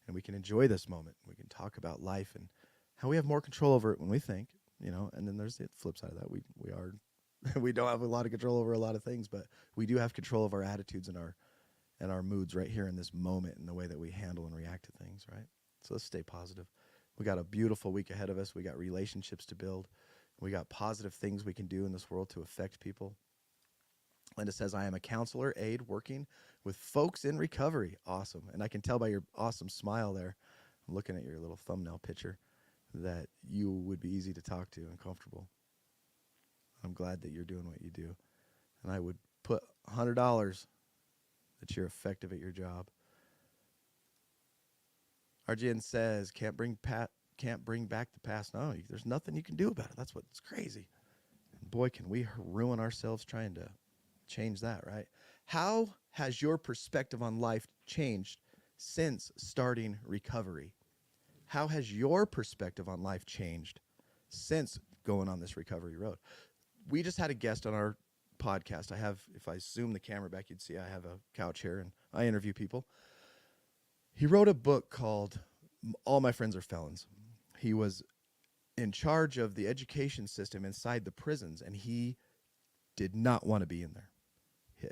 And we can enjoy this moment. We can talk about life and how we have more control over it when we think, and then there's the flip side of that. We don't have a lot of control over a lot of things, but we do have control of our attitudes and our moods right here in this moment and the way that we handle and react to things, right? So let's stay positive. We got a beautiful week ahead of us. We got relationships to build. We got positive things we can do in this world to affect people. Linda says, I am a counselor aide working with folks in recovery. Awesome. And I can tell by your awesome smile there, I'm looking at your little thumbnail picture, that you would be easy to talk to and comfortable. I'm glad that you're doing what you do. And I would put $100 that you're effective at your job. Arjun says, can't bring back the past. No, there's nothing you can do about it. That's what's crazy. And boy, can we ruin ourselves trying to change that, right? How has your perspective on life changed since starting recovery? How has your perspective on life changed since going on this recovery road? We just had a guest on our podcast. If I zoom the camera back, you'd see I have a couch here and I interview people. He wrote a book called All My Friends Are Felons. He was in charge of the education system inside the prisons, and he did not want to be in there.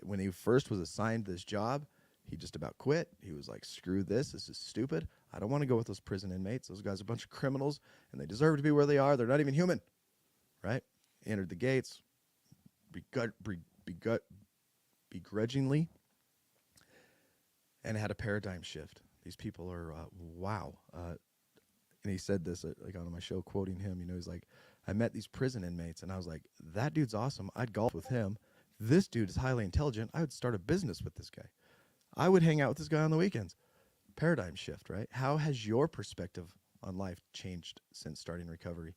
When he first was assigned this job, he just about quit. He was like, screw this. This is stupid. I don't want to go with those prison inmates. Those guys are a bunch of criminals, and they deserve to be where they are. They're not even human, right? Entered the gates begrudgingly and had a paradigm shift. These people are, wow. And he said this like on my show, quoting him, he's like, I met these prison inmates, and I was like, that dude's awesome. I'd golf with him. This dude is highly intelligent. I would start a business with this guy. I would hang out with this guy on the weekends. Paradigm shift, right? How has your perspective on life changed since starting recovery?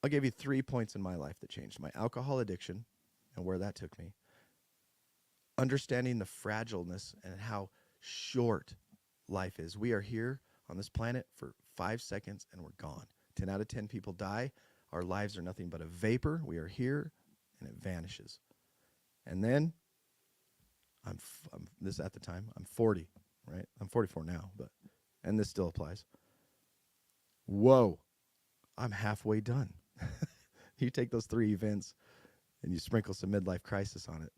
I'll give you 3 points in my life that changed. My alcohol addiction and where that took me. Understanding the fragileness and how short life is. We are here on this planet for 5 seconds and we're gone. 10 out of 10 people die. Our lives are nothing but a vapor. We are here and it vanishes. And then I'm 40, right? I'm 44 now, and this still applies. Whoa, I'm halfway done. You take those 3 events and you sprinkle some midlife crisis on it.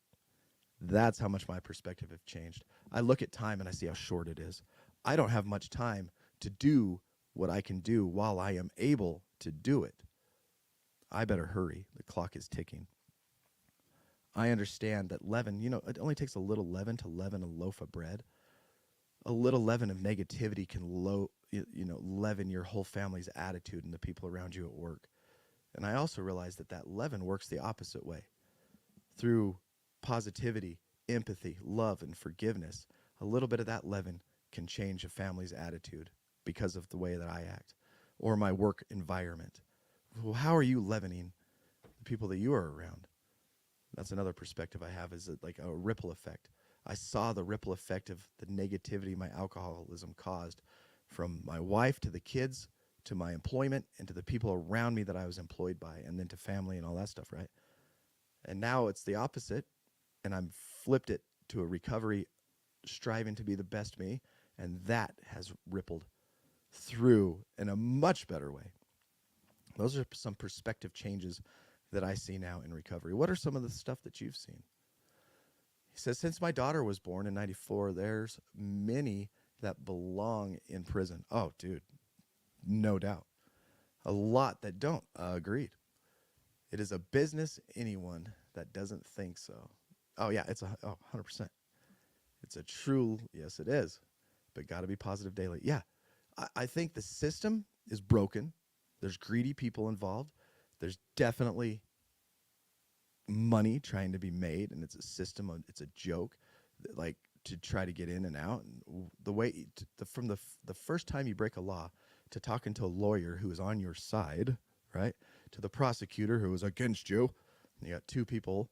That's how much my perspective have changed. I look at time and I see how short it is. I don't have much time to do what I can do while I am able to do it. I better hurry. The clock is ticking. I understand that leaven, it only takes a little leaven to leaven a loaf of bread. A little leaven of negativity can leaven your whole family's attitude and the people around you at work. And I also realize that leaven works the opposite way. Through positivity, empathy, love, and forgiveness, a little bit of that leaven can change a family's attitude because of the way that I act or my work environment. Well, how are you leavening the people that you are around? That's another perspective I have, is like a ripple effect. I saw the ripple effect of the negativity my alcoholism caused, from my wife to the kids to my employment and to the people around me that I was employed by, and then to family and all that stuff, right? And now it's the opposite, and I'm flipped it to a recovery, striving to be the best me, and that has rippled through in a much better way. Those are some perspective changes that I see now in recovery. What are some of the stuff that you've seen? He says, since my daughter was born in 94, there's many that belong in prison. Oh, dude, no doubt. A lot that don't. Agreed. It is a business, anyone that doesn't think so. Oh, yeah, 100%. It's a true, yes, it is. But got to be positive daily. Yeah, I think the system is broken. There's greedy people involved. There's definitely money trying to be made, and it's a system, it's a joke, like, to try to get in and out. And the way, from the first time you break a law, to talking to a lawyer who is on your side, right, to the prosecutor who is against you, and you got two people,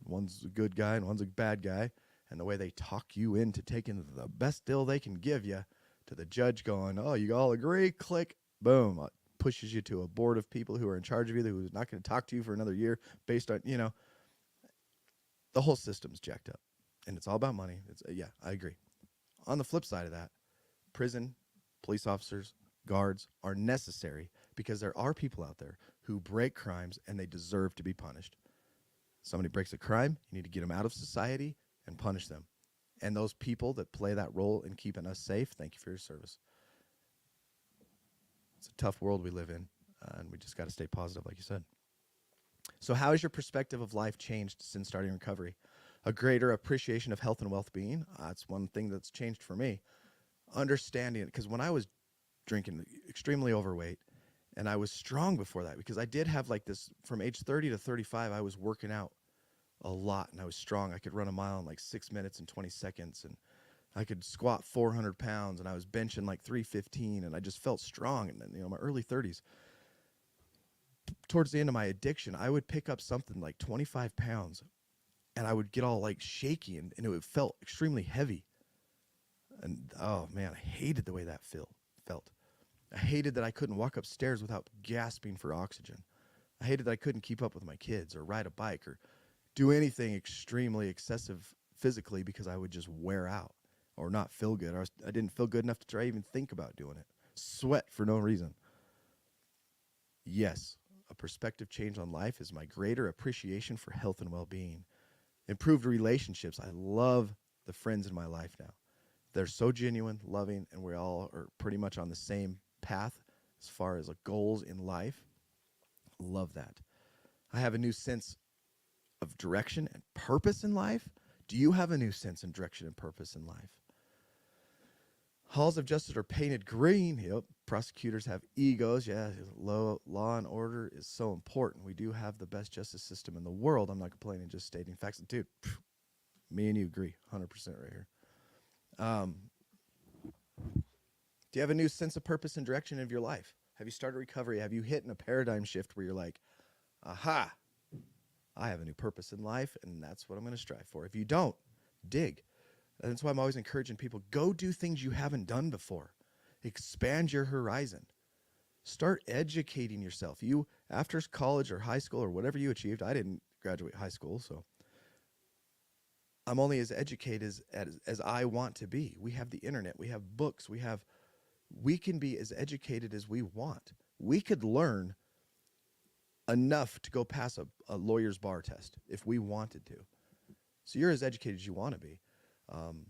one's a good guy and one's a bad guy, and the way they talk you into taking the best deal they can give you, to the judge going, oh, you all agree, click, boom, pushes you to a board of people who are in charge of you, who's not going to talk to you for another year based on, the whole system's jacked up. And it's all about money. Yeah, I agree. On the flip side of that, prison, police officers, guards are necessary because there are people out there who break crimes and they deserve to be punished. Somebody breaks a crime, you need to get them out of society and punish them. And those people that play that role in keeping us safe, thank you for your service. It's a tough world we live in, and we just got to stay positive, like you said. So how has your perspective of life changed since starting recovery? A greater appreciation of health and well-being. That's one thing that's changed for me. Understanding it, because when I was drinking, extremely overweight, and I was strong before that, because I did have like this, from age 30 to 35, I was working out a lot, and I was strong. I could run a mile in like 6 minutes and 20 seconds, and I could squat 400 pounds, and I was benching like 315, and I just felt strong. And then, my early 30s, towards the end of my addiction, I would pick up something like 25 pounds, and I would get all like shaky, and it felt extremely heavy. And oh man, I hated the way that felt. I hated that I couldn't walk upstairs without gasping for oxygen. I hated that I couldn't keep up with my kids or ride a bike or do anything extremely excessive physically because I would just wear out or not feel good. I didn't feel good enough to try even think about doing it. Sweat for no reason. Yes, a perspective change on life is my greater appreciation for health and well-being. Improved relationships. I love the friends in my life now. They're so genuine, loving, and we all are pretty much on the same path as far as goals in life. Love that. I have a new sense of direction and purpose in life. Do you have a new sense of direction and purpose in life? Halls of justice are painted green. Yep. Prosecutors have egos. Yeah, law and order is so important. We do have the best justice system in the world. I'm not complaining, just stating facts. Dude, me and you agree 100% right here. Do you have a new sense of purpose and direction of your life? Have you started recovery? Have you hit in a paradigm shift where you're like, aha, I have a new purpose in life, and that's what I'm going to strive for? If you don't, dig. And that's why I'm always encouraging people, go do things you haven't done before. Expand your horizon. Start educating yourself. You, after college or high school or whatever you achieved, I didn't graduate high school, so I'm only as educated as I want to be. We have the internet. We have books. We can be as educated as we want. We could learn enough to go pass a lawyer's bar test if we wanted to. So you're as educated as you want to be. Um,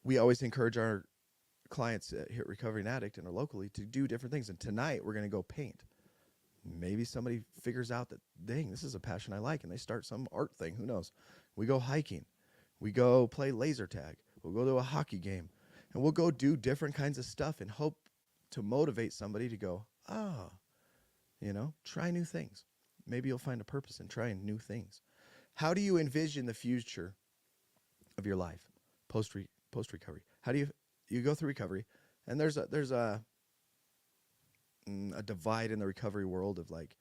we always encourage our clients here at Recovering Addict and are locally to do different things. And tonight we're going to go paint. Maybe somebody figures out that, dang, this is a passion I like, and they start some art thing. Who knows? We go hiking. We go play laser tag. We'll go to a hockey game. And we'll go do different kinds of stuff and hope to motivate somebody to go, try new things. Maybe you'll find a purpose in trying new things. How do you envision the future of your life post recovery? How do you go through recovery? And there's a divide in the recovery world of like,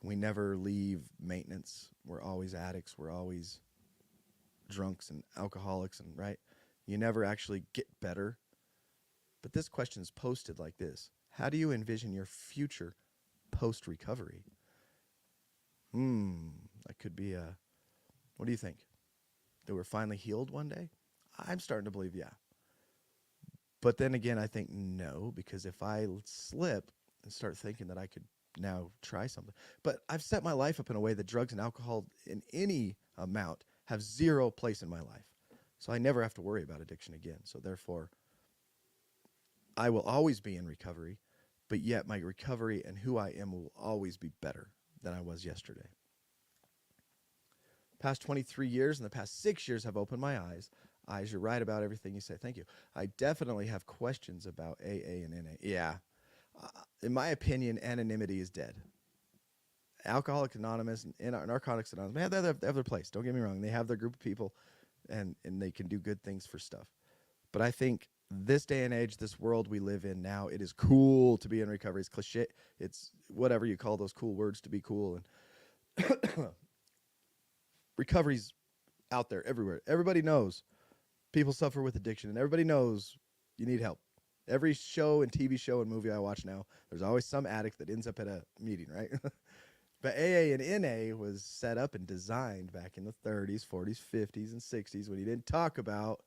we never leave maintenance. We're always addicts. We're always drunks and alcoholics, and right? You never actually get better. But this question is posted like this: how do you envision your future post recovery? That could be what do you think? That we're finally healed one day? I'm starting to believe, yeah. But then again, I think no, because if I slip and start thinking that I could now try something. But I've set my life up in a way that drugs and alcohol in any amount have zero place in my life. So I never have to worry about addiction again. So therefore, I will always be in recovery, but yet my recovery and who I am will always be better than I was yesterday. Past 23 years and the past 6 years have opened my eyes. You're right about everything you say. Thank you. I definitely have questions about AA and NA. Yeah. In my opinion, anonymity is dead. Alcoholics Anonymous and Narcotics Anonymous, they have their place. Don't get me wrong. They have their group of people, and they can do good things for stuff. But I think this day and age, this world we live in now, it is cool to be in recovery. It's cliche. It's whatever you call those cool words to be cool. And recovery's out there everywhere. Everybody knows people suffer with addiction, and everybody knows you need help. Every show and TV show and movie I watch now, there's always some addict that ends up at a meeting, right? But AA and NA was set up and designed back in the 30s, 40s, 50s, and 60s when you didn't talk about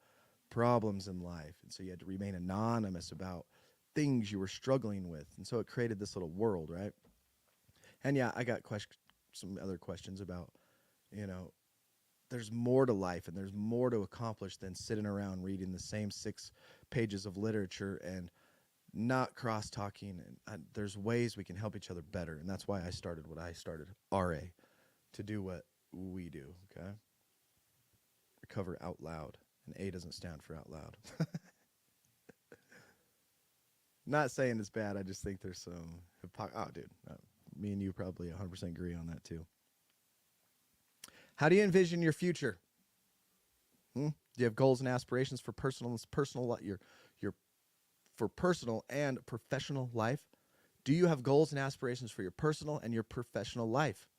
problems in life. And so you had to remain anonymous about things you were struggling with. And so it created this little world, right? And yeah, I got some other questions about, there's more to life and there's more to accomplish than sitting around reading the same 6 pages of literature and not cross-talking. And there's ways we can help each other better. And that's why I started what I started, RA, to do what we do, okay? Recover out loud. And A doesn't stand for out loud. Not saying it's bad. I just think there's some me and you probably 100% agree on that too. How do you envision your future? Do you have goals and aspirations for personal and professional life? Do you have goals and aspirations for your personal and your professional life?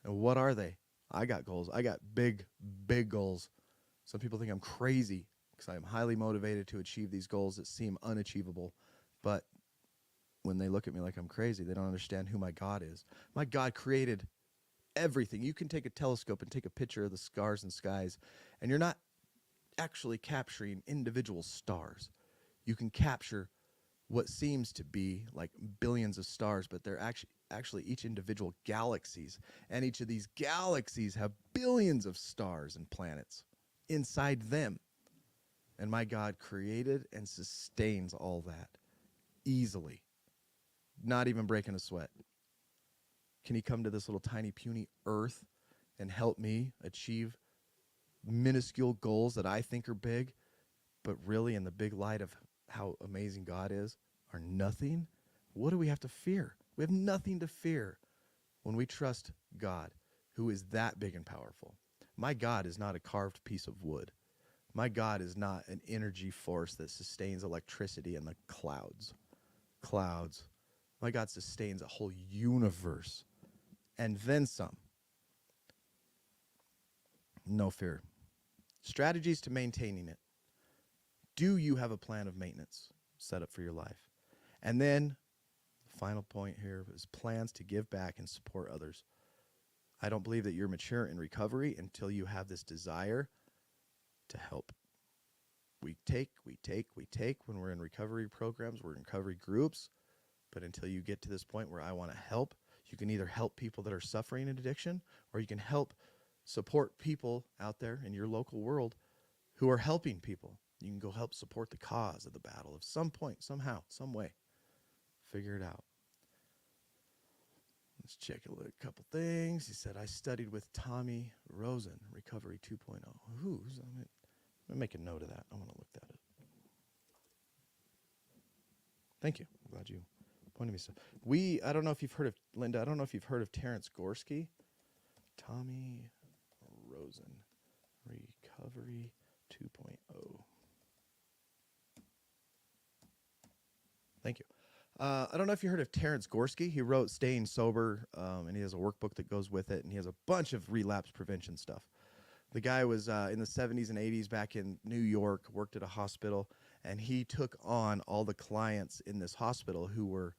And what are they? I got goals. I got big, big goals. Some people think I'm crazy because I am highly motivated to achieve these goals that seem unachievable. But when they look at me like I'm crazy, they don't understand who my God is. My God created everything. You can take a telescope and take a picture of the stars and skies, and you're not actually capturing individual stars. You can capture what seems to be like billions of stars, but they're actually each individual galaxies, and each of these galaxies have billions of stars and planets inside them. And my God created and sustains all that easily, not even breaking a sweat. Can he come to this little tiny puny earth and help me achieve minuscule goals that I think are big, but really in the big light of how amazing God is, are nothing? What do we have to fear? We have nothing to fear when we trust God, who is that big and powerful. My God is not a carved piece of wood. My God is not an energy force that sustains electricity in the clouds. My God sustains a whole universe and then some. No fear. Strategies to maintaining it. Do you have a plan of maintenance set up for your life? And then, the final point here is plans to give back and support others. I don't believe that you're mature in recovery until you have this desire to help. We take when we're in recovery programs, we're in recovery groups, but until you get to this point where I want to help, you can either help people that are suffering in addiction, or you can help support people out there in your local world who are helping people. You can go help support the cause of the battle of some point, somehow, some way. Figure it out. Let's check a couple things. He said, I studied with Tommy Rosen, Recovery 2.0. Who's, I'm going to make a note of that. I want to look that up. Thank you. I'm glad you pointed me. So I don't know if you've heard of, Linda, I don't know if you've heard of Terrence Gorski. Tommy Rosen, Recovery 2.0. Thank you. I don't know if you heard of Terrence Gorski. He wrote Staying Sober, and he has a workbook that goes with it, and he has a bunch of relapse prevention stuff. The guy was in the 70s and 80s back in New York, worked at a hospital, and he took on all the clients in this hospital who were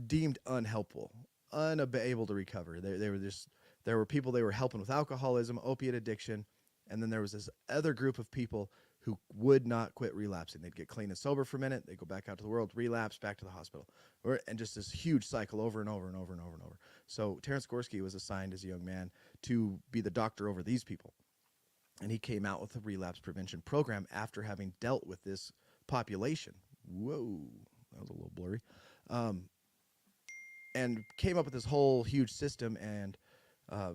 deemed unhelpful, unable to recover. There were people they were helping with alcoholism, opiate addiction, and then there was this other group of people who would not quit relapsing. They'd get clean and sober for a minute, they'd go back out to the world, relapse, back to the hospital, and just this huge cycle over and over and over and over and over. So Terrence Gorski was assigned as a young man to be the doctor over these people, and he came out with a relapse prevention program after having dealt with this population. Whoa, that was a little blurry. And came up with this whole huge system, and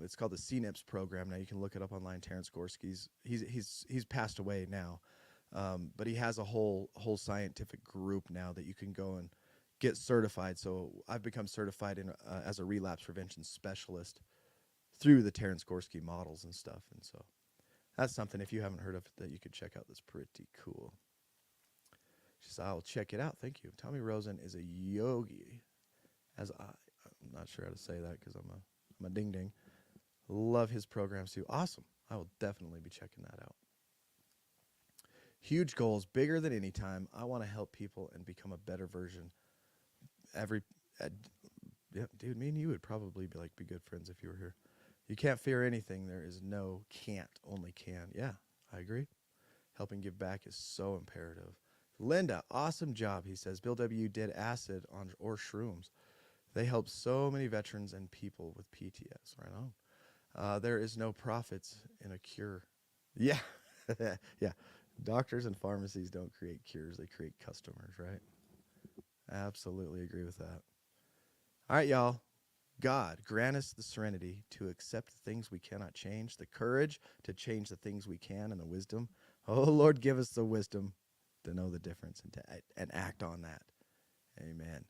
it's called the CNIPS program. Now you can look it up online. Terrence Gorski's he's passed away now, but he has a whole scientific group now that you can go and get certified. So I've become certified in as a relapse prevention specialist through the Terrence Gorski models and stuff. And so that's something, if you haven't heard of it, that you could check out. That's pretty cool. She said, I'll check it out. Thank you. Tommy Rosen is a yogi. I'm not sure how to say that because I'm a ding ding. Love his programs too. Awesome. I will definitely be checking that out. Huge goals, bigger than any time. I want to help people and become a better version. Yeah, dude, me and you would probably be good friends if you were here. You can't fear anything. There is no can't, only can. Yeah, I agree. Helping give back is so imperative. Linda, awesome job. He says, Bill W. did acid or shrooms. They help so many veterans and people with PTS. Right on. There is no profits in a cure. Yeah. Yeah. Doctors and pharmacies don't create cures. They create customers, right? Absolutely agree with that. All right, y'all. God, grant us the serenity to accept the things we cannot change, the courage to change the things we can, and the wisdom. Oh, Lord, give us the wisdom to know the difference and act on that. Amen.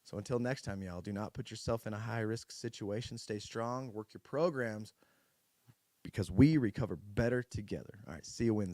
So until next time, y'all, do not put yourself in a high-risk situation. Stay strong. Work your programs because we recover better together. All right, see you Wednesday.